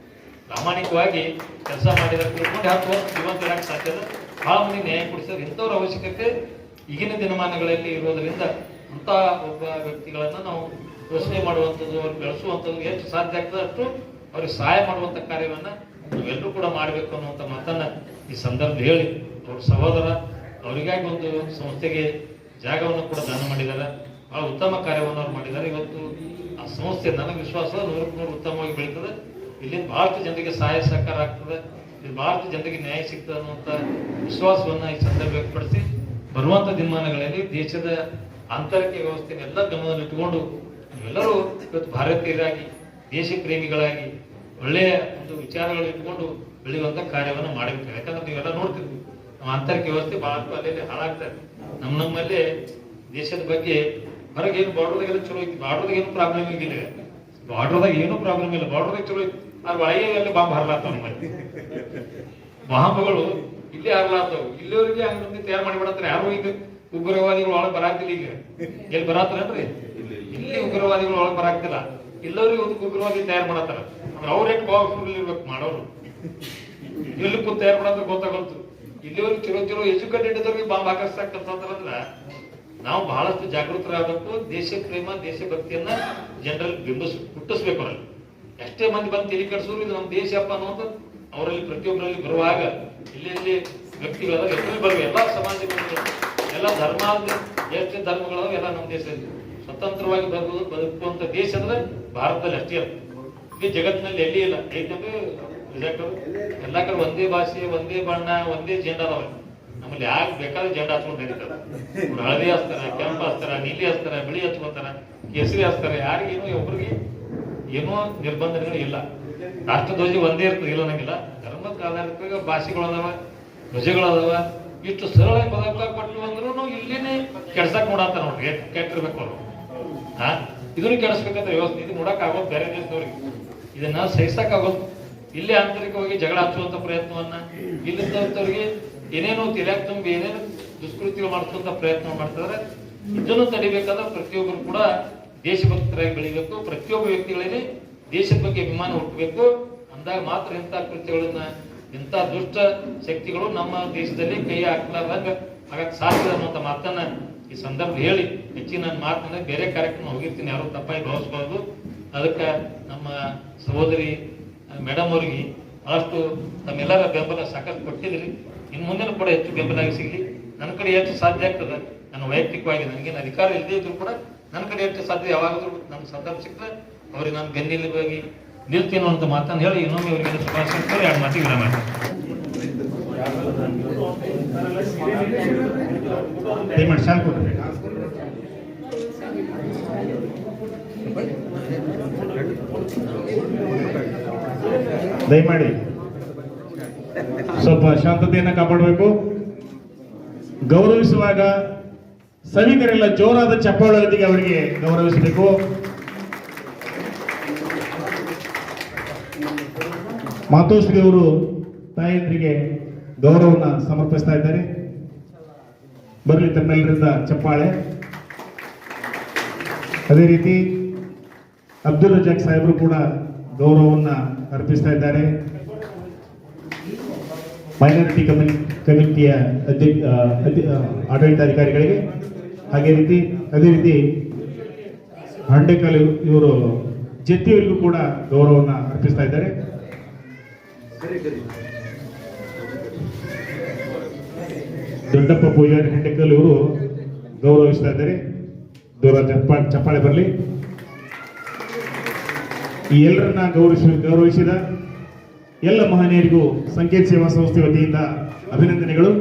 ಪ್ರಾಮಾಣಿಕವಾಗಿ ಕೆಲಸ ಮಾಡಿದ್ರೆ ತಿಳ್ಕೊಂಡು 10 ವರ್ಷ ಜೀವಂತ ಇರಕ್ಕೆ ಸಾಧ್ಯದ. ಭಾಳ ಮಂದಿ ನ್ಯಾಯ ಕೊಡಿಸೋದು. ಇಂಥವ್ರ ಅವಶ್ಯಕತೆ ಈಗಿನ ದಿನಮಾನಗಳಲ್ಲಿ ಇರೋದ್ರಿಂದ ಅಂತ ಒಬ್ಬ ವ್ಯಕ್ತಿಗಳನ್ನ ನಾವು ಯೋಚನೆ ಮಾಡುವಂಥದ್ದು, ಅವ್ರಿಗೆ ಬೆಳೆಸುವಂಥದ್ದು ಎಷ್ಟು ಸಾಧ್ಯ ಆಗ್ತದೆ ಅಷ್ಟು ಅವ್ರಿಗೆ ಸಹಾಯ ಮಾಡುವಂಥ ಕಾರ್ಯವನ್ನ ನಾವೆಲ್ಲರೂ ಕೂಡ ಮಾಡಬೇಕು ಅನ್ನುವಂಥ ಮಾತನ್ನ ಈ ಸಂದರ್ಭ ಹೇಳಿ, ಅವ್ರ ಸಹೋದರ ಅವರಿಗಾಗಿ ಒಂದು ಸಂಸ್ಥೆಗೆ ಜಾಗವನ್ನು ಕೂಡ ದಾನ ಮಾಡಿದ್ದಾರೆ. ಬಹಳ ಉತ್ತಮ ಕಾರ್ಯವನ್ನು ಅವ್ರು ಮಾಡಿದ್ದಾರೆ. ಇವತ್ತು ಆ ಸಂಸ್ಥೆ ನನಗೆ ವಿಶ್ವಾಸ 100ಕ್ಕೆ 100 ಉತ್ತಮವಾಗಿ ಬೆಳೀತದೆ. ಇಲ್ಲಿಂದ ಬಹಳಷ್ಟು ಜನರಿಗೆ ಸಹಾಯ ಸಹಕಾರ ಆಗ್ತದೆ. ಇಲ್ಲಿ ಬಹಳಷ್ಟು ಜನರಿಗೆ ನ್ಯಾಯ ಸಿಗ್ತದೆ ಅನ್ನುವಂಥ ವಿಶ್ವಾಸವನ್ನ ಈ ಸಂದರ್ಭ ವ್ಯಕ್ತಪಡಿಸಿ ಬರುವಂಥ ದಿನಮಾನಗಳಲ್ಲಿ ದೇಶದ ಆಂತರಿಕ ವ್ಯವಸ್ಥೆನೆಲ್ಲ ಗಮನದಲ್ಲಿಟ್ಟುಕೊಂಡು ನೀವೆಲ್ಲರೂ ಇವತ್ತು ಭಾರತೀಯರಾಗಿ ದೇಶ ಪ್ರೇಮಿಗಳಾಗಿ ಒಳ್ಳೆಯ ಒಂದು ವಿಚಾರಗಳು ಇಟ್ಕೊಂಡು ಬೆಳೆಯುವಂಥ ಕಾರ್ಯವನ್ನು ಮಾಡಬೇಕು. ಯಾಕಂದ್ರೆ ನೀವೆಲ್ಲ ನೋಡ್ತಿದ್ವಿ ನಮ್ಮ ಆಂತರಿಕ ವ್ಯವಸ್ಥೆ ಬಹಳಷ್ಟು ಅಲ್ಲೇ ಹಾಳಾಗ್ತಾರೆ. ನಮ್ಮಲ್ಲೇ ದೇಶದ ಬಗ್ಗೆ ಹೊರಗೆ ಏನು ಬಾರ್ಡರ್ದಾಗೆಲ್ಲ ಚಲೋ ಐತಿ, ಬಾರ್ಡರ್ದಾಗ ಏನು ಪ್ರಾಬ್ಲಮ್ ಇಲ್ಲ, ಬಾರ್ಡರ್ದಾಗ ಏನೂ ಪ್ರಾಬ್ಲಮ್ ಇಲ್ಲ, ಬಾರ್ಡರ್ದಾಗ ಚಲೋ ಐತಿ. ಆದ್ರೆ ಒಳಗೆ ಅಲ್ಲಿ ಬಾಂಬ್ ಹರಲಾಗ್ತಾವ ನಮ್ಮಲ್ಲಿ ಬಾಂಬ್ಗಳು ಇಲ್ಲೇ ಹರಲಾಗ್ತಾವ. ಇಲ್ಲಿವರೆಗೆ ಹಂಗೆ ತಯಾರು ಮಾಡಿಬಿಡತ್ತಾರೆ. ಯಾರು ಈಗ ಉಗ್ರವಾದಿಗಳು ಒಳಗೆ ಬರಾಕ್ತಿಲ್ಲ. ಈಗ ಎಲ್ಲಿ ಬರಾತಾರನ್ರಿ? ಇಲ್ಲಿ ಉಗ್ರವಾದಿಗಳು ಒಳಗೆ ಬರಾಕ್ತಿಲ್ಲ. ಇಲ್ಲವ್ರಿಗೆ ಒಂದು ಉಗ್ರವಾದಿ ತಯಾರು ಮಾಡತ್ತಾರ. ಅಂದ್ರೆ ಅವ್ರ ಎಷ್ಟು ಪವರ್ಫುಲ್ ಇರ್ಬೇಕು ಮಾಡೋರು. ಎಲ್ಲಿ ಕೂತ್ ತಯಾರು ಮಾಡೋದು ಗೊತ್ತಾಗೋದು. ಇಲ್ಲಿವರೆಗೆ ಚಲೋ ಎಜುಕೇಟೆಡ್ ಇದ್ದವ್ರಿಗೆ ಬಾಂಬ್ ಹಾಕಿಸ್ತಕ್ಕಂತಂದ್ರ ನಾವು ಬಹಳಷ್ಟು ಜಾಗೃತರಾಗಬೇಕು. ದೇಶ ಪ್ರೇಮ ದೇಶಭಕ್ತಿಯನ್ನ ಜನರಲ್ಲಿ ಹುಟ್ಟಿಸ್ಬೇಕು. ಅವರಲ್ಲಿ ಎಷ್ಟೇ ಮಂದಿ ಬಂದು ತಲೆ ಕೆಡಿಸೋರು ಇದು ನಮ್ಮ ದೇಶ ಹಬ್ಬ ಅನ್ನೋದು ಅವರಲ್ಲಿ ಪ್ರತಿಯೊಬ್ಬರಲ್ಲಿ ಬರುವಾಗ ಇಲ್ಲಿ ವ್ಯಕ್ತಿಗಳ ಎಲ್ಲರೂ ಬರಬೇಕು. ಎಲ್ಲ ಸಮಾಜಗಳು ಎಲ್ಲ ಧರ್ಮ ಎಷ್ಟು ಧರ್ಮಗಳು ಎಲ್ಲ ನಮ್ಮ ದೇಶದಲ್ಲಿ ಸ್ವತಂತ್ರವಾಗಿ ಬದುಕುವಂತ ದೇಶ ಅಂದ್ರೆ ಭಾರತದಲ್ಲಿ ಅಷ್ಟೇ ಅಲ್ಲ. ಈ ಜಗತ್ತಿನಲ್ಲಿ ಎಲ್ಲಿ ಇಲ್ಲ. ಐತಂದ್ರೆ ಎಲ್ಲಾ ಕಡೆ ಒಂದೇ ಭಾಷೆ, ಒಂದೇ ಬಣ್ಣ, ಒಂದೇ ಜೆಂಡಾ ಅದಾವ. ನಮ್ಮಲ್ಲಿ ಯಾಕೆ ಬೇಕಾದ್ರೆ ಜೆಂಡಾ ಹಚ್ಕೊಂಡು ನಡೀತಾರೆ. ಹಳದಿ ಹಚ್ತಾರ, ಕೆಂಪು ಹಚ್ತಾರ, ನೀಲಿ ಹಚ್ತಾರ, ಬಿಳಿ ಹಚ್ಕೊಂತಾರ, ಕೇಸರಿ ಹಚ್ತಾರ. ಯಾರಿಗೇನು ಒಬ್ರಿಗೆ ಏನೋ ನಿರ್ಬಂಧಗಳು ಇಲ್ಲ. ರಾಷ್ಟ್ರಧ್ವಜ ಒಂದೇ ಇರ್ತದೆ ಇಲ್ಲ ನಂಗಿಲ್ಲ. ಧರ್ಮದ ಆಧಾರಿತ ಭಾಷೆಗಳು ಅದಾವ, ಧ್ವಜಗಳು ಅದಾವ. ಇಷ್ಟು ಸರಳ ಪದಕ ಕೊಟ್ಟು ಅಂದ್ರೂ ಇಲ್ಲಿನೇ ಕೆಡ್ಸಕ್ ನೋಡತ್ತಾರ ನೋಡ್ರಿ. ಕೆಟ್ಟಿರ್ಬೇಕು ಅವರು. ಇದನ್ನು ಕೆಡಿಸ್ಬೇಕಂತ ವ್ಯವಸ್ಥೆ ಇದು ನೋಡಕ್ ಆಗೋದು ಬೇರೆ ದೇಶದವ್ರಿಗೆ. ಇದನ್ನ ಸಹಿಸಕ್ ಆಗೋದು. ಇಲ್ಲೇ ಆಂತರಿಕವಾಗಿ ಜಗಳ ಹಚ್ಚುವಂತ ಪ್ರಯತ್ನವನ್ನ ಇಲ್ಲಿದ್ದವರಿಗೆ ಏನೇನೋ ತಿಳಿಯಾಕ ತುಂಬಿ ಏನೇನು ದುಷ್ಕೃತ್ಯಗಳು ಮಾಡಿಸುವಂತ ಪ್ರಯತ್ನ ಮಾಡ್ತಿದ್ರೆ ಇದನ್ನು ತಡಿಬೇಕಾದ್ರೆ ಪ್ರತಿಯೊಬ್ಬರು ಕೂಡ ದೇಶಭಕ್ತರಾಗಿ ಬೆಳಿಬೇಕು. ಪ್ರತಿಯೊಬ್ಬ ವ್ಯಕ್ತಿಗಳಲ್ಲಿ ದೇಶದ ಬಗ್ಗೆ ಅಭಿಮಾನ ಹುಟ್ಟಬೇಕು. ಅಂದಾಗ ಮಾತ್ರ ಇಂಥ ಕೃತ್ಯಗಳನ್ನ, ಇಂಥ ದುಷ್ಟ ಶಕ್ತಿಗಳು ನಮ್ಮ ದೇಶದಲ್ಲಿ ಕೈ ಹಾಕ್ಲಾರ್ದಂಗ ಆಗಕ್ಕೆ ಸಾಧ್ಯ ಅನ್ನುವಂಥ ಮಾತನ್ನ ಈ ಸಂದರ್ಭ ಹೇಳಿ ಹೆಚ್ಚಿನ ನನ್ನ ಮಾತನ್ನ ಬೇರೆ ಕಾರ್ಯಕ್ರಮ ಹೋಗಿರ್ತೀನಿ, ಯಾರು ತಪ್ಪಾಗಿ ಭಾವಿಸ್ಬಾರ್ದು. ಅದಕ್ಕೆ ನಮ್ಮ ಸಹೋದರಿ ಮೇಡಮ್ ಅವ್ರಿಗೆ ಬಹಳಷ್ಟು ತಮ್ಮೆಲ್ಲರ ಬೆಂಬಲ ಸಾಕಷ್ಟು ಕೊಟ್ಟಿದ್ರಿ. ಇನ್ನು ಮುಂದಿನ ಕೂಡ ಹೆಚ್ಚು ಬೆಂಬಲ ಸಿಗಲಿ. ನನ್ನ ಕಡೆ ಎಷ್ಟು ಸಾಧ್ಯ ಆಗ್ತದೆ, ನನ್ನ ವೈಯಕ್ತಿಕವಾಗಿ ನನಗೇನು ಅಧಿಕಾರ ಇಲ್ಲದೇ ಇದ್ರು ಕೂಡ ನನ್ನ ಕಡೆ ಎಷ್ಟು ಸಾಧ್ಯ ಯಾವಾಗಾದ್ರೂ ನನ್ನ ಸಂದರ್ಭ ಸಿಕ್ಕರೆ ಅವ್ರಿಗೆ ನಾನು ಬೆನ್ನೆಲುಬಾಗಿ ನಿಲ್ತೀನಿ ಅಂತ ಮಾತನ್ನು ಹೇಳಿ ಇನ್ನೊಮ್ಮೆ ಅವರಿಗೆ ಶುಭಾಶಯ ಎರಡು ಮಾತಿಗೆ ವಿರಾಮ ದಯಮಾಡಿ ಸ್ವಲ್ಪ ಶಾಂತತೆಯನ್ನ ಕಾಪಾಡಬೇಕು. ಗೌರವಿಸುವಾಗ ಸಭಿಕರೆಲ್ಲ ಜೋರಾದ ಚಪ್ಪಾಳೆಯೊಂದಿಗೆ ಅವರಿಗೆ ಗೌರವಿಸಬೇಕು. ಮಾತೋಶ್ರೀ ಅವರು ತಾಯಂದ್ರಿಗೆ ಗೌರವವನ್ನು ಸಮರ್ಪಿಸ್ತಾ ಇದ್ದಾರೆ. ಬರಲಿ ತಮ್ಮೆಲ್ಲರಿಂದ ಚಪ್ಪಾಳೆ. ಅದೇ ರೀತಿ ಅಬ್ದುಲ್ ರಜಾಕ್ ಸಾಹೇಬರು ಕೂಡ ಗೌರವವನ್ನು ಅರ್ಪಿಸ್ತಾ ಇದ್ದಾರೆ. ಮೈನಾರಿಟಿ ಕಮಿಟಿಯ ಆಡಳಿತಾಧಿಕಾರಿಗಳಿಗೆ ಅದೇ ರೀತಿ ಹಂಡೇಕಲ್ ಇವರು ಜತ್ತಿಯವರಿಗೂ ಕೂಡ ಗೌರವವನ್ನು ಅರ್ಪಿಸ್ತಾ ಇದ್ದಾರೆ. ದೊಡ್ಡಪ್ಪ ಪೂಜಾರಿ ಹಂಡೇಕಲ್ ಇವರು ಗೌರವಿಸ್ತಾ ಇದ್ದಾರೆ. ಚಪ್ಪಾಳೆ ಬರಲಿ. ಈ ಎಲ್ಲರನ್ನ ಗೌರವಿಸಿದ ಎಲ್ಲ ಮಹನೀಯರಿಗೂ ಸಂಕೇತ ಸೇವಾ ಸಂಸ್ಥೆ ವತಿಯಿಂದ ಅಭಿನಂದನೆಗಳು.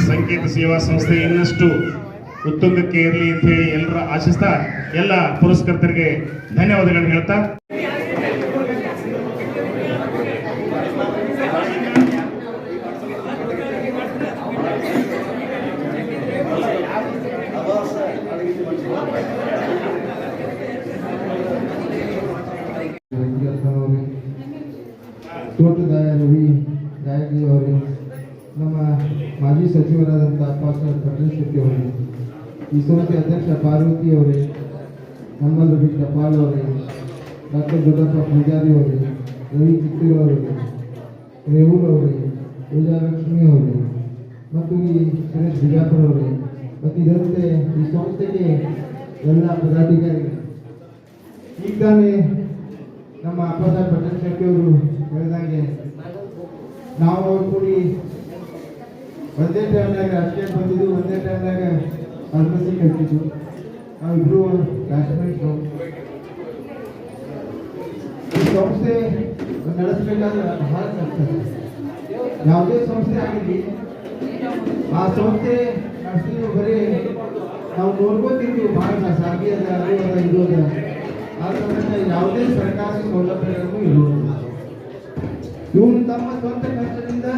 ಸಂಕೇತ ಸೇವಾ ಸಂಸ್ಥೆ ಇನ್ನಷ್ಟು ಉತ್ತುಂಗಕ್ಕೆ ಇರಲಿ ಅಂತ ಹೇಳಿ ಎಲ್ಲರ ಆಶಿಸ್ತಾ ಎಲ್ಲ ಪುರಸ್ಕರ್ತರಿಗೆ ಧನ್ಯವಾದಗಳನ್ನು ಹೇಳ್ತಾ ತೋಟದಾಯ ರವಿ ಗಾಯಕಿ ಅವರು, ನಮ್ಮ ಮಾಜಿ ಸಚಿವರಾದಂಥ ಪಾಸ್ಟರ್ ಪಟೇಲ್ ಶೆಟ್ಟಿ ಅವರು, ಈ ಸಂಸ್ಥೆ ಅಧ್ಯಕ್ಷ ಪಾರ್ವತಿ ಅವರೇ, ನಮ್ಮಲ್ ರವಿ ಟಪಾಲ್ ಅವರೇ, ಡಾಕ್ಟರ್ ದೊಡ್ಡಪ್ಪ ಪೂಜಾರಿ ಅವರೇ, ರವಿ ಕಿತ್ತೂರು ಅವರೇ, ರೇವೂರ್ ಅವರೇ, ವಿಜಯಲಕ್ಷ್ಮಿ ಅವರೇ ಮತ್ತು ಈ ಸುರೇಶ್ ಬಿಜಾಪುರ ಅವರೇ ಮತ್ತು ಇದರಂತೆ ಈ ಸಂಸ್ಥೆಗೆ ಎಲ್ಲ ಪದಾಧಿಕಾರಿಗಳು. ಈಗ ತಾನೇ ನಮ್ಮ ಅಪ್ಪಾಸಾಹೇಬ್ ಪಟೇಲ್ ಶೆಟ್ಟಿ ಅವರು ಹೇಳಿದಂಗೆ ನಾವು ಅವ್ರು ಕೂಡಿ ಒಂದೇ ಟೈಮ್ನಾಗ ರಾಜಕೀಯ ಬಂದಿದ್ದು, ಒಂದೇ ಟೈಮ್ನಾಗ ಫಾರ್ಮಸಿ ಕಲ್ತಿದ್ದು. ನಾವಿಬ್ರು ಕ್ಲಾಸ್ಮೇಟ್ರು. ಈ ಸಂಸ್ಥೆ ನಡೆಸಬೇಕಾದ್ರೆ ಬಹಳ ಕಷ್ಟ. ಯಾವುದೇ ಸಂಸ್ಥೆ ಆಗಲಿ ಆ ಸಂಸ್ಥೆ ನಡೆಸಿದ್ರು ಬರೀ ನಾವು ನೋಡ್ಕೋತಿದ್ವಿ, ಭಾಳ ಸಾಗಿ ಅದ, ಅದು ಅದ, ಇದು ಅದ. ಆದ್ರೆ ಯಾವುದೇ ಸರ್ಕಾರಿ ಸೌಲಭ್ಯಗಳನ್ನು ಇರುವುದಿಲ್ಲ. ಇವರು ತಮ್ಮ ಸ್ವಂತ ಖರ್ಚಿನಿಂದ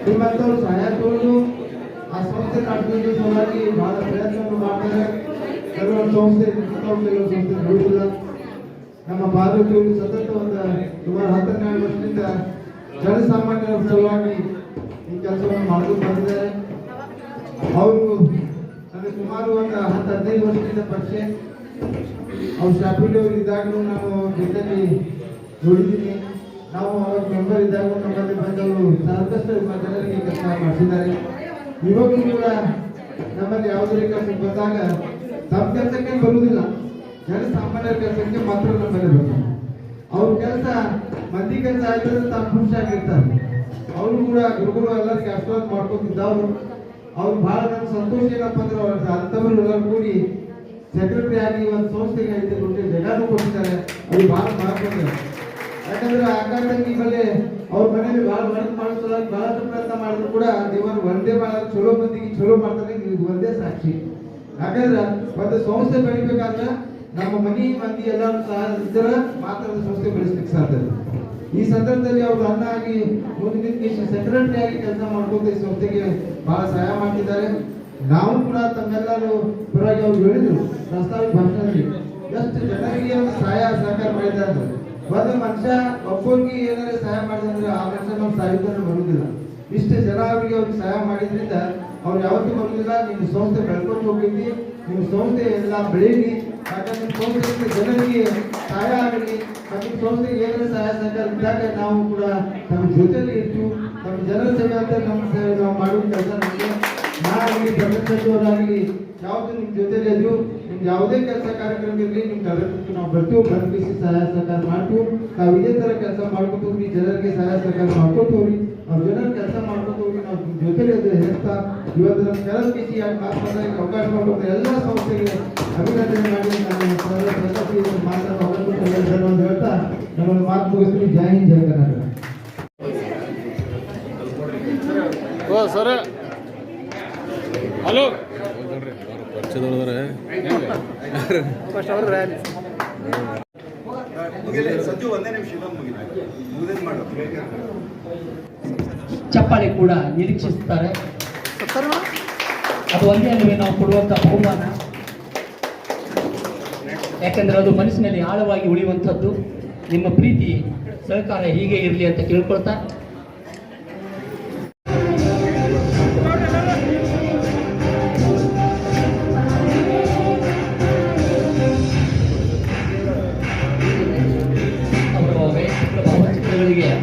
ನಿಮ್ಮಂಥವ್ರು ಸಹಾಯ ತಗೊಂಡು ಆ ಸಂಸ್ಥೆ ನಡೆಸೋದ್ರ ಸಲುವಾಗಿ ಬಹಳ ಪ್ರಯತ್ನವನ್ನು ಮಾಡ್ತಾರೆ. ಕೆಲವೊಂದು ಸಂಸ್ಥೆ ಕೆಲವೊಂದು ಸಂಸ್ಥೆ ಬಿಡುವುದಿಲ್ಲ. ನಮ್ಮ ಪಾಲಕರು ಸತತ ಒಂದು ಸುಮಾರು 12 ವರ್ಷದಿಂದ ಜನಸಾಮಾನ್ಯರ ಸಲುವಾಗಿ ಈ ಕೆಲಸವನ್ನು ಮಾಡ್ಕೊಂಡು ಬಂದಿದ್ದಾರೆ. ಅವರು ನನಗೆ ಸುಮಾರು ಒಂದು 10-15 ವರ್ಷದಿಂದ ಪರಿಚಯ. ಅವ್ರು ಶಾಪಿಡೋರು ಇದ್ದಾಗಲೂ ನಾವು ಜೊತೆಲಿ ನೋಡಿದ್ದೀನಿ. ನಾವು ಅವ್ರ ಮೆಂಬರ್ ಇದ್ದಾಗ ನಮ್ಮಲ್ಲಿ ಬಂದವರು ಸಾಕಷ್ಟು ಜನರಿಗೆ ಕೆಲಸ ಮಾಡಿಸಿದ್ದಾರೆ. ಇವಾಗಲೂ ಕೂಡ ನಮ್ಮಲ್ಲಿ ಯಾವುದೇ ಕೆಲಸ ಬಂದಾಗ ತಮ್ಮ ಕೆಲಸಕ್ಕೆ ಬರುವುದಿಲ್ಲ, ಜನಸಾಮಾನ್ಯರ ಕೆಲಸಕ್ಕೆ ಮಾತ್ರ ನಮ್ಮಲ್ಲಿ ಬರ್ತಾರೆ. ಅವ್ರ ಕೆಲಸ ಮಂದಿ ಕೆಲಸ ಆಯ್ತಂದ್ರೆ ತಾವು ಖುಷಿಯಾಗಿರ್ತಾರೆ. ಅವರು ಕೂಡ ಗುರುಗಳು ಎಲ್ಲರಿಗೆ ಆಶೀರ್ವಾದ ಮಾಡ್ಕೊತಿದ್ದವರು. ಅವ್ರು ಬಹಳ ನನ್ನ ಸಂತೋಷ ಏನಪ್ಪ ಅಂದ್ರೆ ಅವ್ರ ಅಂಥವ್ರು ಎಲ್ಲರೂ ಕೂಡಿ ಸೆಕ್ರೆಟರಿ ಆಗಿ ಒಂದು ಸಂಸ್ಥೆಗೆ ಐತೆ ಕೊಟ್ಟು ಜಗಾನು ಕೊಟ್ಟಿದ್ದಾರೆ. ಅದು ಭಾಳ ಮಾಡ್ಕೊಂಡ್ರೆ, ಯಾಕಂದ್ರೆ ಆಕಾಶಂಗಿ ಮೇಲೆ ಅವ್ರ ಮನೇಲಿ ಭಾಳ ವರ್ಕ್ ಮಾಡಿಸೋದಾಗ ಬಹಳಷ್ಟು ಪ್ರಯತ್ನ ಮಾಡಿದ್ರು ಕೂಡ ದೇವರು ಒಂದೇ ಮಾಡೋದು ಚಲೋ ಮಂದಿಗೆ ಚಲೋ ಮಾಡ್ತಾರೆ. ಇದು ಒಂದೇ ಸಾಕ್ಷಿ. ಯಾಕಂದ್ರೆ ಒಂದು ಸಂಸ್ಥೆ ಬೆಳಿಬೇಕಾದ್ರೆ ನಮ್ಮ ಮನೆ ಮಂದಿ ಎಲ್ಲರೂ ಸಹ ಇದ್ರೆ ಮಾತ್ರ ಸಂಸ್ಥೆ ಬೆಳೆಸ್ಲಿಕ್ಕೆ ಸಾಧ್ಯ. ಈ ಸಂದರ್ಭದಲ್ಲಿ ಅವರು ಅಣ್ಣ ಆಗಿ ಮುಂದಿನ ಸೆಕ್ರೆಟರಿ ಆಗಿ ಕೆಲಸ ಮಾಡ್ಕೊಂಡು ಈ ಸಂಸ್ಥೆಗೆ ಬಹಳ ಸಹಾಯ ಮಾಡ್ತಿದ್ದಾರೆ. ನಾವು ಕೂಡ ತಮ್ಮೆಲ್ಲರೂ ಪರವಾಗಿ ಅವ್ರು ಹೇಳಿದ್ರು ಪ್ರಸ್ತಾವಿಕ ಭಾಷಣದಲ್ಲಿ ಎಷ್ಟು ಜನರಿಗೆ ಒಂದು ಸಹಾಯ ಸಹಕಾರ ಮಾಡಿದ್ದಾರೆ. ಒಂದು ಮನುಷ್ಯ ಒಬ್ಬರಿಗೆ ಏನಾದ್ರು ಸಹಾಯ ಮಾಡಿದ್ರೆ ಆ ಮನುಷ್ಯ ನಾವು ಸಾಹಿತ್ಯ ಬರುವುದಿಲ್ಲ. ಇಷ್ಟು ಜನ ಅವರಿಗೆ ಅವ್ರಿಗೆ ಸಹಾಯ ಮಾಡಿದ್ರಿಂದ ಅವ್ರು ಯಾವತ್ತೂ ಬರುವುದಿಲ್ಲ. ನಿಮ್ಮ ಸಂಸ್ಥೆ ಬೆಳ್ಕೊಂಡು ಹೋಗಿದ್ವಿ, ನಿಮ್ಮ ಸಂಸ್ಥೆ ಎಲ್ಲ ಬೆಳೀಲಿ. ಯಾಕಂದ್ರೆ ನಿಮ್ಮ ಸಂಸ್ಥೆಯಿಂದ ಜನರಿಗೆ ಸಹಾಯ ಆಗಲಿ. ನಿಮ್ಮ ಸಂಸ್ಥೆಗೆ ಏನಾದ್ರು ಸಹಾಯ ಸಹಕಾರ ಇದ್ದಾಗ ನಾವು ಕೂಡ ನಮ್ಮ ಜೊತೆಯಲ್ಲಿ ಇರ್ತೀವಿ. ನಮ್ಮ ಜನರ ಸೇವೆ ಅಂತ ನಮ್ಮ ಸೇವೆ ನಾವು ಮಾಡುವ ಕೆಲಸ ನಮಗೆ ನಾವಾಗಲಿ ಪ್ರಪಂಚದವರಾಗಲಿ ಯಾವುದು ನಿಮ್ಮ ಜೊತೆಲಿ ಅದೀವಿ. ನಿಮ್ಗೆ ಯಾವುದೇ ಕೆಲಸ ಕಾರ್ಯಕ್ರಮ ಇರಲಿ ನಿಮ್ಮ ಕಾರ್ಯಕ್ರಮಕ್ಕೆ ನಾವು ಬರ್ತೀವಿ, ಬಂದಿಸಿ ಸಹಾಯ ಸಹಕಾರ ಮಾಡ್ತೀವಿ. ನಾವು ಇದೇ ಥರ ಕೆಲಸ ಮಾಡ್ಕೊತ ಹೋಗಿ ಜನರಿಗೆ ಸಹಾಯ ಸಹಕಾರ ಮಾಡ್ಕೊತ ಹೋಗಿ ನಾವು ಜನರ ಕೆಲಸ ಮಾಡ್ಕೊತ ಹೋಗಿ ನಾವು ನಿಮ್ಮ ಜೊತೆಲಿ ಅದು ಹೇಳ್ತಾ ಇವತ್ತು ನಮ್ಮ ಕೆಲಸಕ್ಕೆ ಮಾತನಾಡೋಕ್ಕೆ ಅವಕಾಶ ಮಾಡಿಕೊಟ್ಟ ಎಲ್ಲ ಸಂಸ್ಥೆಗೆ ಅಭಿನಂದನೆ ಮಾಡಿ ನಾನು ಮಾತಾಡೋ ಅವಕಾಶ ಹೇಳ್ತಾ ನಮ್ಮನ್ನು ಮಾತು ಮುಗಿಸ್ತೀವಿ. ಜೈ ಹಿಂದ್, ಜೈ ಕರ್ನಾಟಕ. ಸರ್ ಹಲೋ ಚಪ್ಪಾಳೆ ಕೂಡ ನಿರೀಕ್ಷಿಸುತ್ತಾರೆ. ಅದು ಒಂದೇ ಅಲ್ಲವೇ ನಾವು ಕೊಡುವಂಥ ಬಹುಮಾನ. ಯಾಕಂದ್ರೆ ಅದು ಮನಸ್ಸಿನಲ್ಲಿ ಆಳವಾಗಿ ಉಳಿಯುವಂಥದ್ದು. ನಿಮ್ಮ ಪ್ರೀತಿ ಸಹಕಾರ ಹೀಗೆ ಇರಲಿ ಅಂತ ಕೇಳ್ಕೊಳ್ತಾ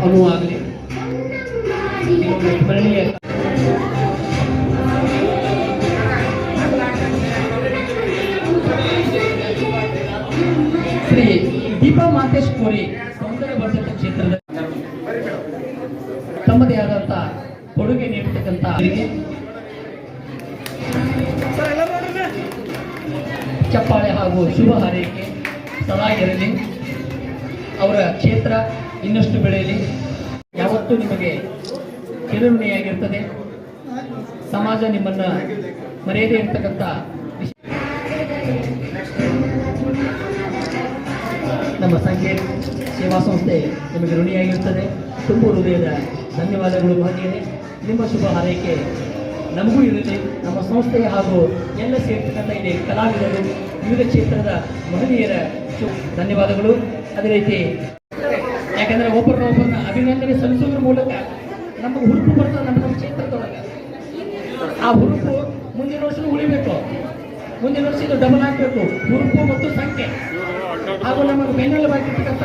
ಅನುವಾಗಲಿ ಸ್ಮರಣೀಯ ಶ್ರೀ ದೀಪಾ ಮಾತೇಶ್ ಕೋರಿ ಸೌಂದರ್ಯವರ್ಧಕ ಕ್ಷೇತ್ರದ ತಮ್ಮದೇ ಆದಂತ ಕೊಡುಗೆ ನೀಡತಕ್ಕಂಥ ಚಪ್ಪಾಳೆ ಹಾಗೂ ಶುಭ ಹಾರೈಕೆ ಸದಾ ಇರಲಿ. ಅವರ ಕ್ಷೇತ್ರ ಇನ್ನಷ್ಟು ಬೆಳೆಯಲಿ. ಯಾವತ್ತೂ ನಿಮಗೆ ಕಿರುಣಿಯಾಗಿರ್ತದೆ. ಸಮಾಜ ನಿಮ್ಮನ್ನ ಮರೆಯದೇ ಇರ್ತಕ್ಕಂಥ ನಮ್ಮ ಸಂಘ ಸೇವಾ ಸಂಸ್ಥೆ ನಿಮಗೆ ಋಣಿಯಾಗಿರುತ್ತದೆ. ತುಂಬ ಹೃದಯದ ಧನ್ಯವಾದಗಳು ಭಾಗಿಯೇ. ನಿಮ್ಮ ಶುಭ ಹಾರೈಕೆ ನಮಗೂ ಇರಲಿ. ನಮ್ಮ ಸಂಸ್ಥೆ ಹಾಗೂ ಎಲ್ಲ ಸೇರ್ತಕ್ಕಂಥ ಇದೆ ಕಲಾವಿದರು, ವಿವಿಧ ಕ್ಷೇತ್ರದ ಮಹನೀಯರ ಧನ್ಯವಾದಗಳು. ಅದೇ ರೀತಿ ಯಾಕಂದ್ರೆ ಒಬ್ಬರನ್ನ ಅಭಿನಂದನೆ ಸಲ್ಲಿಸೋದ್ರ ಮೂಲಕ ನಮಗೆ ಹುರುಪು ಬರ್ತದೆ. ನಮ್ಮ ಕ್ಷೇತ್ರದೊಳಗೆ ಆ ಹುರುಪು ಮುಂದಿನ ವರ್ಷ ಉಳಿಬೇಕು. ಮುಂದಿನ ವರ್ಷ ಇದು ಡಬಲ್ ಆಗಬೇಕು. ಹುರುಪು ಮತ್ತು ಸಂಖ್ಯೆ ಹಾಗೂ ನಮಗೆ ಬೆನ್ನೆಲುಬಾಗಿರ್ತಕ್ಕಂಥ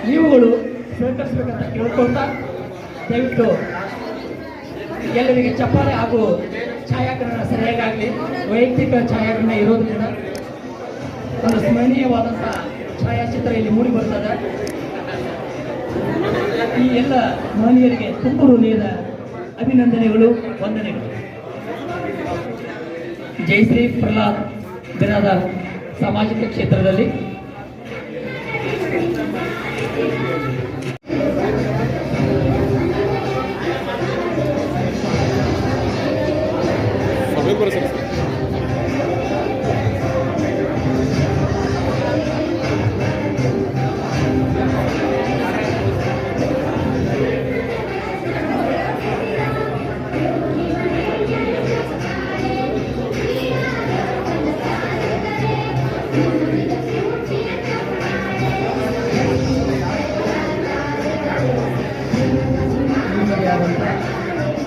ನೀವುಗಳು ಸಹಕರಿಸಬೇಕಂತ ಕೇಳ್ಕೊಳ್ತಾ ದಯವಿಟ್ಟು ಎಲ್ಲರಿಗೆ ಚಪ್ಪಾಳೆ ಹಾಗೂ ಛಾಯಾಗ್ರಹಣ ಸರಿಯಾಗಲಿ. ವೈಯಕ್ತಿಕ ಛಾಯಾಗ್ರಹಣ ಇರೋದ್ರಿಂದ ಒಂದು ಸ್ಮರಣೀಯವಾದಂಥ ಛಾಯಾಚಿತ್ರ ಇಲ್ಲಿ ಮೂಡಿ ಬರ್ತದೆ. ಈ ಎಲ್ಲ ಮಹನೀಯರಿಗೆ ತುಂಬ ಹೃದಯದ ಅಭಿನಂದನೆಗಳು, ವಂದನೆಗಳು. ಜಯಶ್ರೀ ಪ್ರಹ್ಲಾದ್ ಬಿರಾದಾರ್ ಸಾಮಾಜಿಕ ಕ್ಷೇತ್ರದಲ್ಲಿ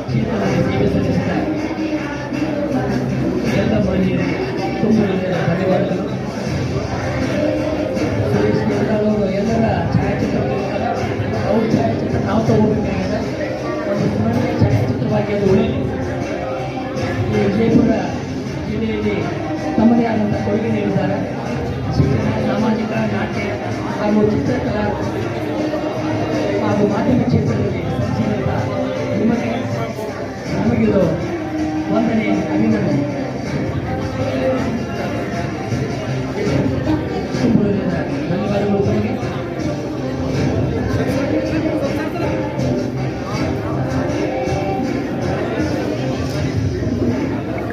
ಕ್ಷೇತ್ರದಲ್ಲಿ ಸೇವೆ ಸಲ್ಲಿಸಿದ ಎಲ್ಲ ಮಹಿಳೆಯರಿಗೆ ತುಂಬ ಧನ್ಯವಾದಗಳು. ಸುರೇಶ್ ಗೆಲ್ಲಾಳವರು ಎಲ್ಲರ ಛಾಯಾಚಿತ್ರ ಅವ್ರ ಛಾಯಾಚಿತ್ರ ನಾವು ತಗೋಬೇಕಾಗಿದೆ. ಒಂದು ಸ್ಮರಣೀಯ ಛಾಯಾಚಿತ್ರವಾಗಿ ಅದು ಉಳಿಯಲಿ. ಈ ವಿಜಯಪುರ ಜಿಲ್ಲೆಯಲ್ಲಿ ತಮ್ಮದೇ ಆದಂಥ ಕೊಡುಗೆ ನೀಡಿದ್ದಾರೆ. ಶಿಕ್ಷಣ, ಸಾಮಾಜಿಕ, ನಾಟ್ಯ ಹಾಗೂ ಚಿತ್ರಕಲಾ ಹಾಗೂ ಮಾಧ್ಯಮ ಕ್ಷೇತ್ರದಲ್ಲಿ ಸಂಚರಿಸಿದ ನಿಮಗೆ ನಮಗಿದು ವಂದನೆ, ಅಭಿನಂದನೆ. ಧನ್ಯವಾದಗಳು ತಮಗೆ.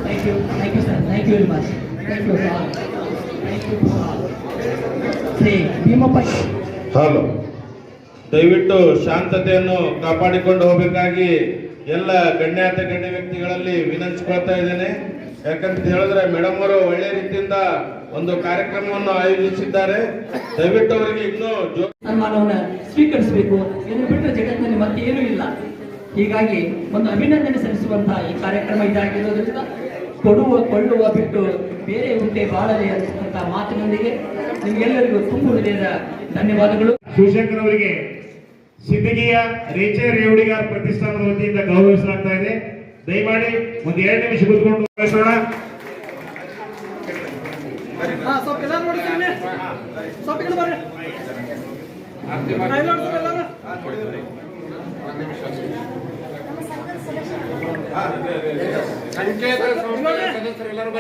Thank you sir, thank you very much. Thank you all. Thank you all. Shri Bhimappa. Hello, ದಯವಿಟ್ಟು ಶಾಂತತೆಯನ್ನು ಕಾಪಾಡಿಕೊಂಡು ಹೋಗಬೇಕಾಗಿ ಎಲ್ಲ ಗಣ್ಯಾತ ಗಣ್ಯ ವ್ಯಕ್ತಿಗಳಲ್ಲಿ ವಿನಂತಿಸ್ಕೊಳ್ತಾ ಇದ್ದೇನೆ. ಯಾಕಂತ ಹೇಳಿದ್ರೆ ಮೇಡಮ್ ಅವರು ಒಳ್ಳೆ ರೀತಿಯಿಂದ ಒಂದು ಕಾರ್ಯಕ್ರಮವನ್ನು ಆಯೋಜಿಸಿದ್ದಾರೆ. ದಯವಿಟ್ಟು ಅವರಿಗೆ ಇನ್ನೂ ಸನ್ಮಾನವನ್ನು ಸ್ವೀಕರಿಸಬೇಕು. ಇದನ್ನು ಬಿಟ್ಟರೆ ಜಗತ್ತಿನಲ್ಲಿ ಮತ್ತೆ ಏನೂ ಇಲ್ಲ. ಹೀಗಾಗಿ ಒಂದು ಅಭಿನಂದನೆ ಸಲ್ಲಿಸುವಂತಹ ಈ ಕಾರ್ಯಕ್ರಮ ಇದಾಗಿರೋದ್ರಿಂದ ಕೊಳ್ಳುವ ಬಿಟ್ಟು ಬೇರೆ ಹುದ್ದೆ ಬಾಳಲಿ ಅಂತ ಮಾತಿನೊಂದಿಗೆ ನಿಮಗೆಲ್ಲರಿಗೂ ತುಂಬ ಹೃದಯದ ಧನ್ಯವಾದಗಳು. ಶಿವಶಂಕರ್ ಅವರಿಗೆ ಸಿದ್ದಿಗೆಯ ರೇಚೆ ರೇವಡಿಗಾರ್ ಪ್ರತಿಷ್ಠಾನದ ವತಿಯಿಂದ ಗೌರವಿಸಲಾಗ್ತಾ ಇದೆ. ದಯಮಾಡಿ ಒಂದು 2 ನಿಮಿಷ ಕೂತ್ಕೊಂಡು ಗೌರವಿಸೋಣ.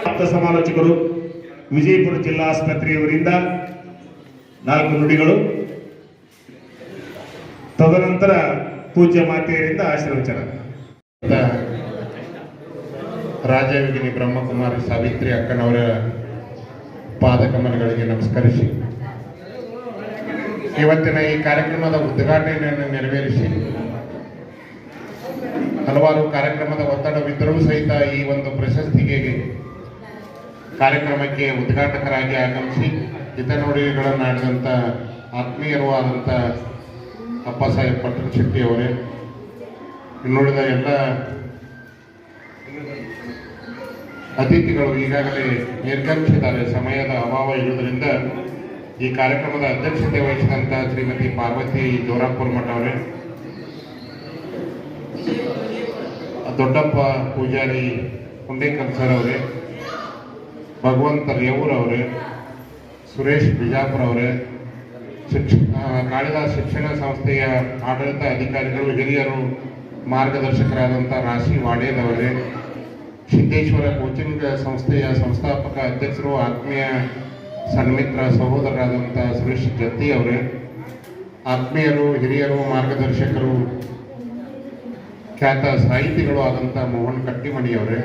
ಆಪ್ತ ಸಮಾಲೋಚಕರು ವಿಜಯಪುರ ಜಿಲ್ಲಾ ಆಸ್ಪತ್ರೆಯವರಿಂದ 4 ನುಡಿಗಳು, ತದನಂತರ ಪೂಜ್ಯ ಮಾತೆಯರಿಂದ ಆಶೀರ್ವಚನ. ರಾಜಯೋಗಿನಿ ಬ್ರಹ್ಮಕುಮಾರಿ ಸಾವಿತ್ರಿ ಅಕ್ಕನವರ ಪಾದಕಮಲಗಳಿಗೆ ನಮಸ್ಕರಿಸಿ ಇವತ್ತಿನ ಈ ಕಾರ್ಯಕ್ರಮದ ಉದ್ಘಾಟನೆಯನ್ನು ನೆರವೇರಿಸಿ ಹಲವಾರು ಕಾರ್ಯಕ್ರಮದ ಒತ್ತಡವಿದ್ದರೂ ಸಹಿತ ಈ ಒಂದು ಪ್ರಶಸ್ತಿಗೆ ಕಾರ್ಯಕ್ರಮಕ್ಕೆ ಉದ್ಘಾಟಕರಾಗಿ ಆಗಮಿಸಿ ಹಿತನುಡಿಗಳನ್ನು ಆಡಿದಂಥ ಆತ್ಮೀಯರೂ ಆದಂಥ ಅಪ್ಪಸಾಹೇಬ್ ಪಟ್ಟಣ ಶೆಟ್ಟಿ ಅವರೇ, ಇನ್ನುಳಿದ ಎಲ್ಲ ಅತಿಥಿಗಳು ಈಗಾಗಲೇ ನಿರ್ಗಮಿಸಿದ್ದಾರೆ. ಸಮಯದ ಅಭಾವ ಇರುವುದರಿಂದ ಈ ಕಾರ್ಯಕ್ರಮದ ಅಧ್ಯಕ್ಷತೆ ವಹಿಸಿದಂಥ ಶ್ರೀಮತಿ ಪಾರ್ವತಿ ಜೋರಾಪುರ ಮಠ ಅವರೇ, ದೊಡ್ಡಪ್ಪ ಪೂಜಾರಿ ಹುಂಡೇಕಲ್ ಸರ್ ಅವರೇ, ಭಗವಂತ ರೇವೂರ್ ಅವರೇ, ಸುರೇಶ್ ಬಿಜಾಪುರ ಅವರೇ, ಕಾಳಿದಾಸ್ ಶಿಕ್ಷಣ ಸಂಸ್ಥೆಯ ಆಡಳಿತ ಅಧಿಕಾರಿಗಳು, ಹಿರಿಯರು, ಮಾರ್ಗದರ್ಶಕರಾದಂಥ ರಾಶಿ ವಾಡೇದವರೇ, ಸಿದ್ದೇಶ್ವರ ಕೋಚಿಂಗ್ ಸಂಸ್ಥೆಯ ಸಂಸ್ಥಾಪಕ ಅಧ್ಯಕ್ಷರು, ಆತ್ಮೀಯ ಸನ್ಮಿತ್ರ ಸಹೋದರರಾದಂಥ ಸುರೇಶ್ ಜತ್ತಿ ಅವರೇ, ಆತ್ಮೀಯರು, ಹಿರಿಯರು, ಮಾರ್ಗದರ್ಶಕರು, ಖ್ಯಾತ ಸಾಹಿತಿಗಳು ಆದಂಥ ಮೋಹನ್ ಕಟ್ಟಿಮಣಿಯವರೇ,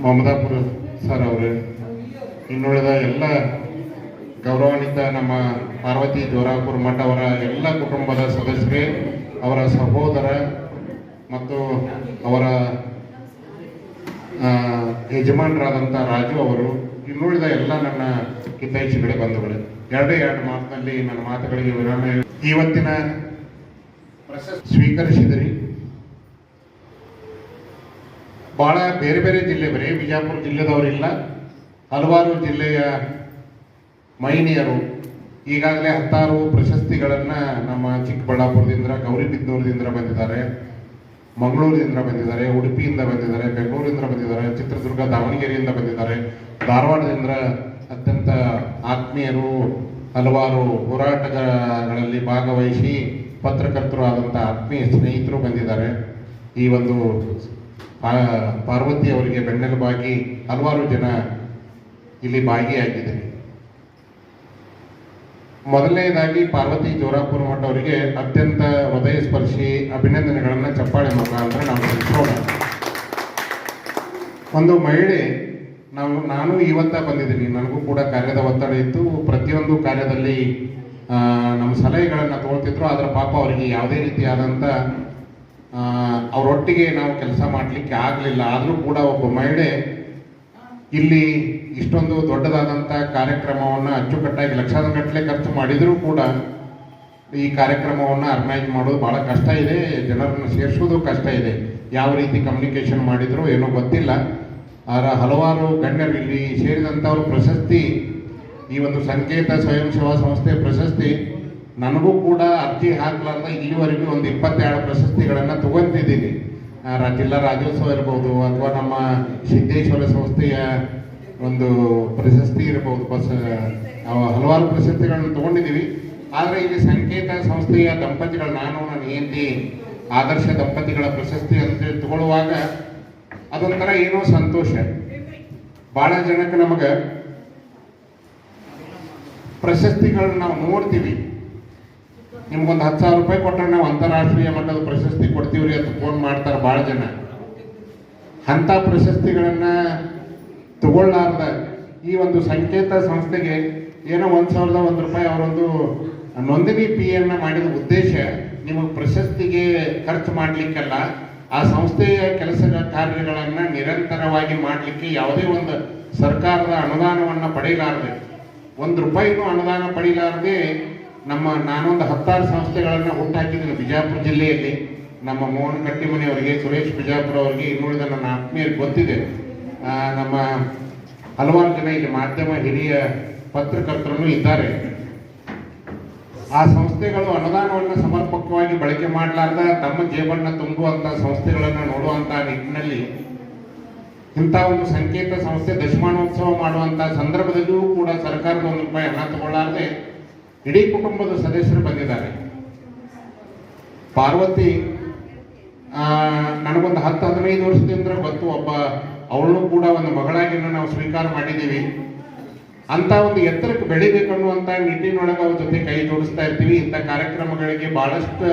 ಮಮದಾಪುರ ಸರ್ ಅವರೇ, ಇನ್ನುಳಿದ ಎಲ್ಲ ಗೌರವಾನ್ವಿತ ನಮ್ಮ ಪಾರ್ವತಿ ಜೋರಾಪುರ ಮಠ ಅವರ ಎಲ್ಲ ಕುಟುಂಬದ ಸದಸ್ಯರೇ, ಅವರ ಸಹೋದರ ಮತ್ತು ಅವರ ಯಜಮಾನರಾದಂಥ ರಾಜು ಅವರು, ಇನ್ನುಳಿದ ಎಲ್ಲ ನನ್ನ ಹಿತೈಷಿಗಳೇ ಬಂಧುಗಳೇ, 2 ಮಾತಿನಲ್ಲಿ ನನ್ನ ಮಾತುಗಳಿಗೆ ವಿರಾಮ. ಇವತ್ತಿನ ಪ್ರಶಸ್ತಿ ಸ್ವೀಕರಿಸಿದಿರಿ. ಬಹಳ ಬೇರೆ ಬೇರೆ ಜಿಲ್ಲೆ, ಬರೀ ಬಿಜಾಪುರ ಜಿಲ್ಲೆದವರಿಲ್ಲ, ಹಲವಾರು ಜಿಲ್ಲೆಯ ಮಹಿಳೆಯರು ಈಗಾಗಲೇ 10 ಪ್ರಶಸ್ತಿಗಳನ್ನು ನಮ್ಮ ಚಿಕ್ಕಬಳ್ಳಾಪುರದಿಂದ, ಗೌರಿಬಿದನೂರದಿಂದ ಬಂದಿದ್ದಾರೆ, ಮಂಗಳೂರಿನಿಂದ ಬಂದಿದ್ದಾರೆ, ಉಡುಪಿಯಿಂದ ಬಂದಿದ್ದಾರೆ, ಬೆಂಗಳೂರಿಂದ ಬಂದಿದ್ದಾರೆ, ಚಿತ್ರದುರ್ಗ ದಾವಣಗೆರೆಯಿಂದ ಬಂದಿದ್ದಾರೆ, ಧಾರವಾಡದಿಂದ ಅತ್ಯಂತ ಆತ್ಮೀಯರು ಹಲವಾರು ಹೋರಾಟಗಳಲ್ಲಿ ಭಾಗವಹಿಸಿ ಪತ್ರಕರ್ತರು ಆದಂಥ ಆತ್ಮೀಯ ಸ್ನೇಹಿತರು ಬಂದಿದ್ದಾರೆ. ಈ ಒಂದು ಪಾರ್ವತಿ ಅವರಿಗೆ ಬೆನ್ನೆಲುಬಾಗಿ ಹಲವಾರು ಜನ ಇಲ್ಲಿ ಭಾಗಿಯಾಗಿದ್ದಾರೆ. ಮೊದಲನೇದಾಗಿ ಪಾರ್ವತಿ ಜೋರಾಪುರ ಮಠ ಅವರಿಗೆ ಅತ್ಯಂತ ಹೃದಯ ಸ್ಪರ್ಶಿ ಅಭಿನಂದನೆಗಳನ್ನು ಚಪ್ಪಾಳೆ ಮುಖಾಂತರ ನಾವು ತಿಳಿಸೋಣ. ಒಂದು ಮಹಿಳೆ, ನಾನು ಇವತ್ತ ಬಂದಿದ್ದೀನಿ, ನನಗೂ ಕೂಡ ಕಾರ್ಯದ ಒತ್ತಡ ಇತ್ತು. ಪ್ರತಿಯೊಂದು ಕಾರ್ಯದಲ್ಲಿ ನಮ್ಮ ಸಲಹೆಗಳನ್ನು ತಗೊಳ್ತಿದ್ರು. ಆದರೆ ಪಾಪ ಅವರಿಗೆ ಯಾವುದೇ ರೀತಿಯಾದಂಥ ಅವರೊಟ್ಟಿಗೆ ನಾವು ಕೆಲಸ ಮಾಡಲಿಕ್ಕೆ ಆಗಲಿಲ್ಲ. ಆದರೂ ಕೂಡ ಒಬ್ಬ ಮಹಿಳೆ ಇಲ್ಲಿ ಇಷ್ಟೊಂದು ದೊಡ್ಡದಾದಂಥ ಕಾರ್ಯಕ್ರಮವನ್ನು ಅಚ್ಚುಕಟ್ಟಾಗಿ ಲಕ್ಷಗಟ್ಟಲೆ ಖರ್ಚು ಮಾಡಿದರೂ ಕೂಡ ಈ ಕಾರ್ಯಕ್ರಮವನ್ನು ಆರ್ಗನೈಸ್ ಮಾಡೋದು ಭಾಳ ಕಷ್ಟ ಇದೆ. ಜನರನ್ನು ಸೇರಿಸೋದು ಕಷ್ಟ ಇದೆ. ಯಾವ ರೀತಿ ಕಮ್ಯುನಿಕೇಷನ್ ಮಾಡಿದ್ರು ಏನೋ ಗೊತ್ತಿಲ್ಲ. ಆದರೆ ಹಲವಾರು ಗಣ್ಯರು ಇಲ್ಲಿ ಸೇರಿದಂಥವ್ರ ಪ್ರಶಸ್ತಿ, ಈ ಒಂದು ಸಂಕೇತ ಸ್ವಯಂ ಸೇವಾ ಸಂಸ್ಥೆ ಪ್ರಶಸ್ತಿ, ನನಗೂ ಕೂಡ ಅರ್ಜಿ ಹಾಕಲಾರ್ದ ಇಲ್ಲಿವರೆಗೂ ಒಂದು 22 ಪ್ರಶಸ್ತಿಗಳನ್ನು ತಗೊಂಡಿದ್ದೀನಿ. ಜಿಲ್ಲಾ ರಾಜ್ಯೋತ್ಸವ ಇರ್ಬೋದು, ಅಥವಾ ನಮ್ಮ ಸಿದ್ದೇಶ್ವರ ಸಂಸ್ಥೆಯ ಒಂದು ಪ್ರಶಸ್ತಿ ಇರ್ಬೋದು, ಹಲವಾರು ಪ್ರಶಸ್ತಿಗಳನ್ನು ತಗೊಂಡಿದ್ದೀವಿ. ಆದರೆ ಇಲ್ಲಿ ಸಂಕೇತ ಸಂಸ್ಥೆಯ ದಂಪತಿಗಳು, ನಾನು ನನ್ನ ಹೆಂಡತಿ ಆದರ್ಶ ದಂಪತಿಗಳ ಪ್ರಶಸ್ತಿ ಅಂತೇಳಿ ತಗೊಳ್ಳುವಾಗ ಅದೊಂಥರ ಏನೋ ಸಂತೋಷ. ಭಾಳ ಜನಕ್ಕೆ ನಮಗೆ ಪ್ರಶಸ್ತಿಗಳನ್ನ ನಾವು ನೋಡ್ತೀವಿ, ನಿಮ್ಗೊಂದು 10,000 ರೂಪಾಯಿ ಕೊಟ್ಟರೆ ನಾವು ಅಂತಾರಾಷ್ಟ್ರೀಯ ಮಟ್ಟದ ಪ್ರಶಸ್ತಿ ಕೊಡ್ತೀವಿ ರೀ ಅಂತ ಫೋನ್ ಮಾಡ್ತಾರೆ ಭಾಳ ಜನ. ಅಂಥ ಪ್ರಶಸ್ತಿಗಳನ್ನು ತಗೊಳ್ಳಾರ್ದ ಈ ಒಂದು ಸಂಕೇತ ಸಂಸ್ಥೆಗೆ ಏನೋ 1,001 ರೂಪಾಯಿ ಅವರೊಂದು ನೋಂದಣಿ ಫೀಯನ್ನು ಮಾಡಿದ ಉದ್ದೇಶ ನಿಮಗೆ ಪ್ರಶಸ್ತಿಗೆ ಖರ್ಚು ಮಾಡಲಿಕ್ಕಲ್ಲ, ಆ ಸಂಸ್ಥೆಯ ಕೆಲಸ ಕಾರ್ಯಗಳನ್ನು ನಿರಂತರವಾಗಿ ಮಾಡಲಿಕ್ಕೆ ಯಾವುದೇ ಒಂದು ಸರ್ಕಾರದ ಅನುದಾನವನ್ನು ಪಡೆಯಲಾರದೆ, 1 ರೂಪಾಯಿನೂ ಅನುದಾನ ಪಡೆಯಲಾರದೆ ನಾನೊಂದು 10 ಸಂಸ್ಥೆಗಳನ್ನು ಹುಟ್ಟಾಕಿದ್ದೀನಿ ಬಿಜಾಪುರ ಜಿಲ್ಲೆಯಲ್ಲಿ. ನಮ್ಮ ಮೋಹನ್ ಕಟ್ಟಿಮನಿ ಅವರಿಗೆ, ಸುರೇಶ್ ಬಿಜಾಪುರ ಅವರಿಗೆ, ಇನ್ನುಳಿದ ನನ್ನ ಆತ್ಮೀಯರಿಗೆ ಗೊತ್ತಿದೆ. ನಮ್ಮ ಹಲವಾರು ಜನ ಇಲ್ಲಿ ಮಾಧ್ಯಮ ಹಿರಿಯ ಪತ್ರಕರ್ತರು ಇದ್ದಾರೆ. ಆ ಸಂಸ್ಥೆಗಳು ಅನುದಾನವನ್ನು ಸಮರ್ಪಕವಾಗಿ ಬಳಕೆ ಮಾಡಲಾರ್ದ ತಮ್ಮ ಜೇಬನ್ನು ತುಂಬುವಂಥ ಸಂಸ್ಥೆಗಳನ್ನು ನೋಡುವಂಥ ನಿಟ್ಟಿನಲ್ಲಿ ಇಂಥ ಒಂದು ಸಂಕೇತ ಸಂಸ್ಥೆ ದಶಮಾನೋತ್ಸವ ಮಾಡುವಂಥ ಸಂದರ್ಭದಲ್ಲಿಯೂ ಕೂಡ ಸರ್ಕಾರದ 1 ರೂಪಾಯಿ ಹಣ ತಗೊಳ್ಳಾರದೆ ಇಡೀ ಕುಟುಂಬದ ಸದಸ್ಯರು ಬಂದಿದ್ದಾರೆ. ಪಾರ್ವತಿ ನನಗೊಂದು 10-15 ವರ್ಷದಿಂದ ಗೊತ್ತು. ಅವಳು ಕೂಡ ಒಂದು ಮಗಳಾಗಿ ನಾವು ಸ್ವೀಕಾರ ಮಾಡಿದ್ದೀವಿ. ಅಂತ ಒಂದು ಎತ್ತರಕ್ಕೆ ಬೆಳಿಬೇಕನ್ನುವಂಥ ನಿಟ್ಟಿನೊಳಗೆ ಅವ್ರ ಜೊತೆ ಕೈ ಜೋಡಿಸ್ತಾ ಇರ್ತೀವಿ. ಇಂಥ ಕಾರ್ಯಕ್ರಮಗಳಿಗೆ ಬಹಳಷ್ಟು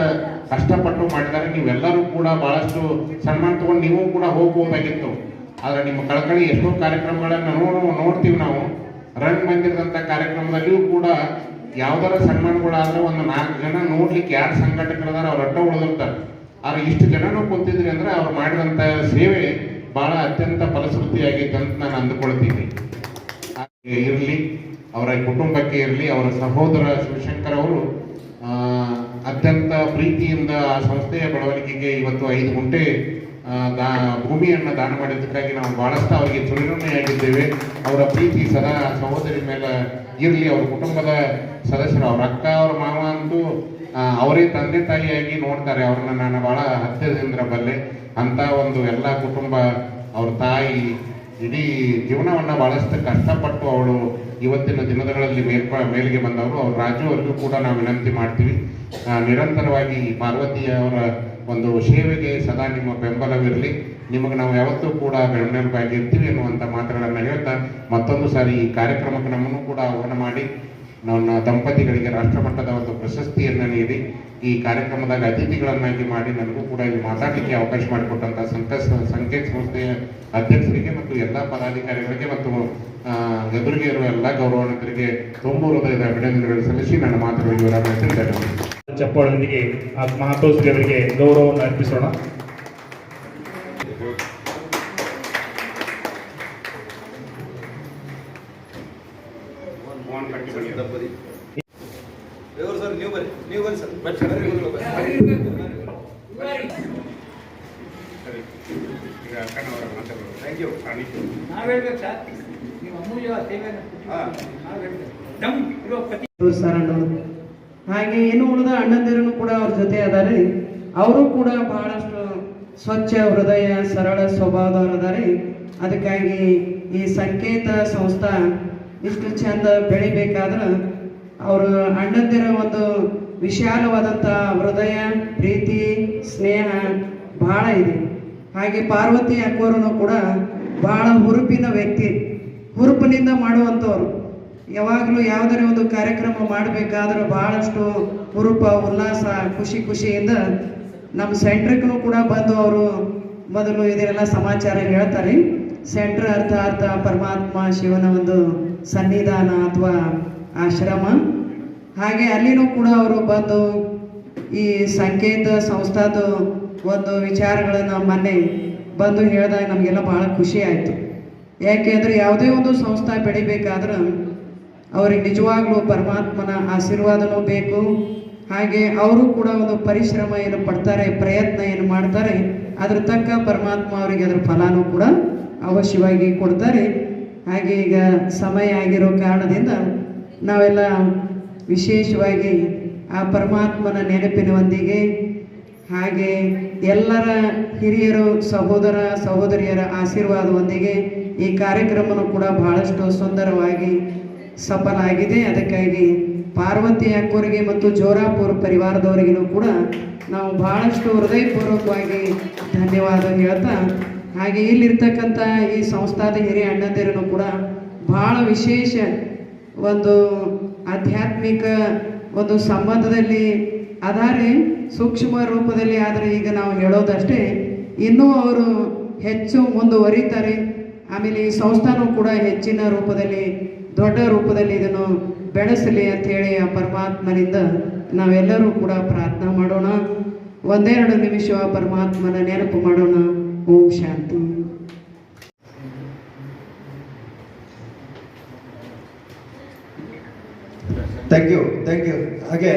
ಕಷ್ಟಪಟ್ಟು ಮಾಡಿದ್ದಾರೆ. ನೀವೆಲ್ಲರೂ ಕೂಡ ಬಹಳಷ್ಟು ಸನ್ಮಾನ ತಗೊಂಡು ನೀವು ಕೂಡ ಹೋಗ್ಬೋದಾಗಿತ್ತು. ಆದರೆ ನಿಮ್ಮ ಕಳಕಳಿ ಎಷ್ಟೋ ಕಾರ್ಯಕ್ರಮಗಳನ್ನು ನೋಡ್ತೀವಿ ನಾವು. ರಂಗ್ ಬಂದಿರದಂಥ ಕಾರ್ಯಕ್ರಮದಲ್ಲಿಯೂ ಕೂಡ ಯಾವ್ದಾರ ಸನ್ಮಾನಗಳಾದ್ರೆ ಒಂದು 4 ಜನ ನೋಡ್ಲಿಕ್ಕೆ ಯಾರು ಸಂಘಟಕರದಾರ ಅವ್ರ ಅಡ್ಡ ಉಳಿದಿರ್ತಾರೆ. ಆದ್ರೆ ಇಷ್ಟು ಜನನೂ ಕೂತಿದ್ರಿ ಅಂದ್ರೆ ಅವ್ರು ಮಾಡಿದಂಥ ಸೇವೆ ಬಹಳ ಅತ್ಯಂತ ಫಲಶ್ರುತಿಯಾಗಿತ್ತು ಅಂತ ನಾನು ಅಂದುಕೊಳ್ತೀನಿ. ಇರಲಿ, ಅವರ ಕುಟುಂಬಕ್ಕೆ ಇರಲಿ, ಅವರ ಸಹೋದರ ಶಿವಶಂಕರ್ ಅವರು ಅತ್ಯಂತ ಪ್ರೀತಿಯಿಂದ ಆ ಸಂಸ್ಥೆಯ ಬೆಳವಣಿಗೆಗೆ ಇವತ್ತು 5 ಗುಂಟೆ ಭೂಮಿಯನ್ನು ದಾನ ಮಾಡಿದ್ದಕ್ಕಾಗಿ ನಾವು ಬಹಳಷ್ಟು ಅವರಿಗೆ ಚಿರಋಣಿಯಾಗಿದ್ದೇವೆ. ಅವರ ಪ್ರೀತಿ ಸದಾ ಸಹೋದರಿ ಮೇಲೆ ಇರಲಿ. ಅವರ ಕುಟುಂಬದ ಸದಸ್ಯರು, ಅವ್ರ ಅಕ್ಕ, ಅವ್ರ ಮಾವ ಅಂತೂ ಅವರೇ ತಂದೆ ತಾಯಿಯಾಗಿ ನೋಡ್ತಾರೆ. ಅವ್ರನ್ನ ನಾನು ಬಹಳ ಹತ್ತಿರದಿಂದ ಬಲ್ಲೆ. ಅಂತ ಒಂದು ಎಲ್ಲ ಕುಟುಂಬ, ಅವ್ರ ತಾಯಿ ಇಡೀ ಜೀವನವನ್ನು ಬಹಳಷ್ಟು ಕಷ್ಟಪಟ್ಟು ಅವಳು ಇವತ್ತಿನ ದಿನಗಳಲ್ಲಿ ಮೇಲಿಗೆ ಬಂದವರು. ಅವ್ರ ರಾಜು ಅವ್ರಿಗೂ ಕೂಡ ನಾವು ವಿನಂತಿ ಮಾಡ್ತೀವಿ, ನಿರಂತರವಾಗಿ ಪಾರ್ವತಿಯವರ ಒಂದು ಸೇವೆಗೆ ಸದಾ ನಿಮ್ಮ ಬೆಂಬಲವಿರಲಿ. ನಿಮಗೆ ನಾವು ಯಾವತ್ತೂ ಕೂಡ ಬೆಂಬಲವಾಗಿರ್ತೀವಿ ಎನ್ನುವಂಥ ಮಾತುಗಳನ್ನು ಹೇಳ್ತಾ ಮತ್ತೊಂದು ಸಾರಿ ಈ ಕಾರ್ಯಕ್ರಮಕ್ಕೆ ನಮ್ಮನ್ನು ಕೂಡ ಆಹ್ವಾನ ಮಾಡಿ ನನ್ನ ದಂಪತಿಗಳಿಗೆ ರಾಷ್ಟ್ರಮಟ್ಟದ ಒಂದು ಪ್ರಶಸ್ತಿಯನ್ನು ನೀಡಿ ಈ ಕಾರ್ಯಕ್ರಮದಾಗ ಅತಿಥಿಗಳನ್ನಾಗಿ ಮಾಡಿ ನನಗೂ ಕೂಡ ಇಲ್ಲಿ ಮಾತಾಡಲಿಕ್ಕೆ ಅವಕಾಶ ಮಾಡಿಕೊಟ್ಟಂಥ ಸಂಕೇತ ಸಂಸ್ಥೆಯ ಅಧ್ಯಕ್ಷರಿಗೆ ಮತ್ತು ಎಲ್ಲ ಪದಾಧಿಕಾರಿಗಳಿಗೆ ಮತ್ತು ಎದುರಿಗೆ ಇರುವ ಎಲ್ಲ ಗೌರವಾನ್ವಿತರಿಗೆ ತುಂಬ ಹೃದಯದ ಅಭಿನಂದನೆಗಳು ಸಲ್ಲಿಸಿ ನನ್ನ ಮಾತುಗಳಿಗೆ ವಿರಾಮ. ಚಪ್ಪಾಳೊಂದಿಗೆ ಆ ಮಹಾತೋಸ್ರಿಗೆ ಗೌರವವನ್ನು ಅರ್ಪಿಸೋಣ. ಹಾಗೆ ಏನು ಉಳಿದ ಅಣ್ಣಂದಿರನು ಕೂಡ ಅವ್ರ ಜೊತೆ ಅದಾರೆ. ಅವರು ಕೂಡ ಬಹಳಷ್ಟು ಸ್ವಚ್ಛ ಹೃದಯ, ಸರಳ ಸ್ವಭಾವದವರು ಅದಾರೆ. ಅದಕ್ಕಾಗಿ ಈ ಸಂಕೇತ ಸಂಸ್ಥಾ ಇಷ್ಟು ಚಂದ ಬೆಳಿಬೇಕಾದ್ರೆ ಅವರು ಅಣ್ಣಂದಿರ ಒಂದು ವಿಶಾಲವಾದಂಥ ಹೃದಯ, ಪ್ರೀತಿ, ಸ್ನೇಹ ಬಹಳ ಇದೆ. ಹಾಗೆ ಪಾರ್ವತಿ ಅಕ್ಕೋರನು ಕೂಡ ಬಹಳ ಹುರುಪಿನ ವ್ಯಕ್ತಿ, ಹುರುಪಿನಿಂದ ಮಾಡುವಂಥವ್ರು. ಯಾವಾಗಲೂ ಯಾವುದರ ಒಂದು ಕಾರ್ಯಕ್ರಮ ಮಾಡಬೇಕಾದ್ರೆ ಬಹಳಷ್ಟು ಹುರುಪ, ಉಲ್ಲಾಸ, ಖುಷಿಯಿಂದ ನಮ್ಮ ಸೆಂಟ್ರಿಗೂ ಕೂಡ ಬಂದು ಅವರು ಮೊದಲು ಇದೆಲ್ಲ ಸಮಾಚಾರ ಹೇಳ್ತಾರೆ. ಸೆಂಟ್ರ್ ಅರ್ಥ ಪರಮಾತ್ಮ ಶಿವನ ಒಂದು ಸನ್ನಿಧಾನ ಅಥವಾ ಆಶ್ರಮ. ಹಾಗೆ ಅಲ್ಲಿನೂ ಕೂಡ ಅವರು ಬಂದು ಈ ಸಂಕೇತ ಸಂಸ್ಥಾದ ಒಂದು ವಿಚಾರಗಳನ್ನು ಮೊನ್ನೆ ಬಂದು ಹೇಳಿದಾಗ ನಮಗೆಲ್ಲ ಭಾಳ ಖುಷಿ ಆಯಿತು. ಯಾಕೆಂದರೆ ಯಾವುದೇ ಒಂದು ಸಂಸ್ಥೆ ಬೆಳಿಬೇಕಾದ್ರೆ ಅವ್ರಿಗೆ ನಿಜವಾಗ್ಲೂ ಪರಮಾತ್ಮನ ಆಶೀರ್ವಾದನೂ ಬೇಕು. ಹಾಗೆ ಅವರು ಕೂಡ ಒಂದು ಪರಿಶ್ರಮ ಏನು ಪಡ್ತಾರೆ, ಪ್ರಯತ್ನ ಏನು ಮಾಡ್ತಾರೆ, ಅದ್ರ ತಕ್ಕ ಪರಮಾತ್ಮ ಅವರಿಗೆ ಅದರ ಫಲನೂ ಕೂಡ ಅವಶ್ಯವಾಗಿ ಕೊಡ್ತಾರೆ. ಹಾಗೆ ಈಗ ಸಮಯ ಆಗಿರೋ ಕಾರಣದಿಂದ ನಾವೆಲ್ಲ ವಿಶೇಷವಾಗಿ ಆ ಪರಮಾತ್ಮನ ನೆನಪಿನೊಂದಿಗೆ ಹಾಗೆ ಎಲ್ಲರ ಹಿರಿಯರು, ಸಹೋದರ ಸಹೋದರಿಯರ ಆಶೀರ್ವಾದದೊಂದಿಗೆ ಈ ಕಾರ್ಯಕ್ರಮನೂ ಕೂಡ ಬಹಳಷ್ಟು ಸುಂದರವಾಗಿ ಸಫಲ ಆಗಿದೆ. ಅದಕ್ಕಾಗಿ ಪಾರ್ವತಿ ಅಕ್ಕೋರಿಗೆ ಮತ್ತು ಜೋರಾಪುರ ಪರಿವಾರದವರಿಗೂ ಕೂಡ ನಾವು ಬಹಳಷ್ಟು ಹೃದಯಪೂರ್ವಕವಾಗಿ ಧನ್ಯವಾದ ಹೇಳ್ತಾ, ಹಾಗೆ ಇಲ್ಲಿರ್ತಕ್ಕಂಥ ಈ ಸಂಸ್ಥಾದ ಹಿರಿಯ ಅಣ್ಣಂದಿರನ್ನು ಕೂಡ ಬಹಳ ವಿಶೇಷ ಒಂದು ಆಧ್ಯಾತ್ಮಿಕ ಒಂದು ಸಂಬಂಧದಲ್ಲಿ ಅದಾರೆ, ಸೂಕ್ಷ್ಮ ರೂಪದಲ್ಲಿ. ಆದರೆ ಈಗ ನಾವು ಹೇಳೋದಷ್ಟೇ, ಇನ್ನೂ ಅವರು ಹೆಚ್ಚು ಮುಂದುವರಿತಾರೆ. ಆಮೇಲೆ ಈ ಸಂಸ್ಥಾನೂ ಕೂಡ ಹೆಚ್ಚಿನ ರೂಪದಲ್ಲಿ, ದೊಡ್ಡ ರೂಪದಲ್ಲಿ ಇದನ್ನು ಬೆಳೆಸಲಿ ಅಂಥೇಳಿ ಆ ಪರಮಾತ್ಮನಿಂದ ನಾವೆಲ್ಲರೂ ಕೂಡ ಪ್ರಾರ್ಥನೆ ಮಾಡೋಣ. ಒಂದೆರಡು ನಿಮಿಷ ಪರಮಾತ್ಮನ ನೆನಪು ಮಾಡೋಣ. ಓಂ ಶಾಂತಿ. Thank you. ಹಾಗೆ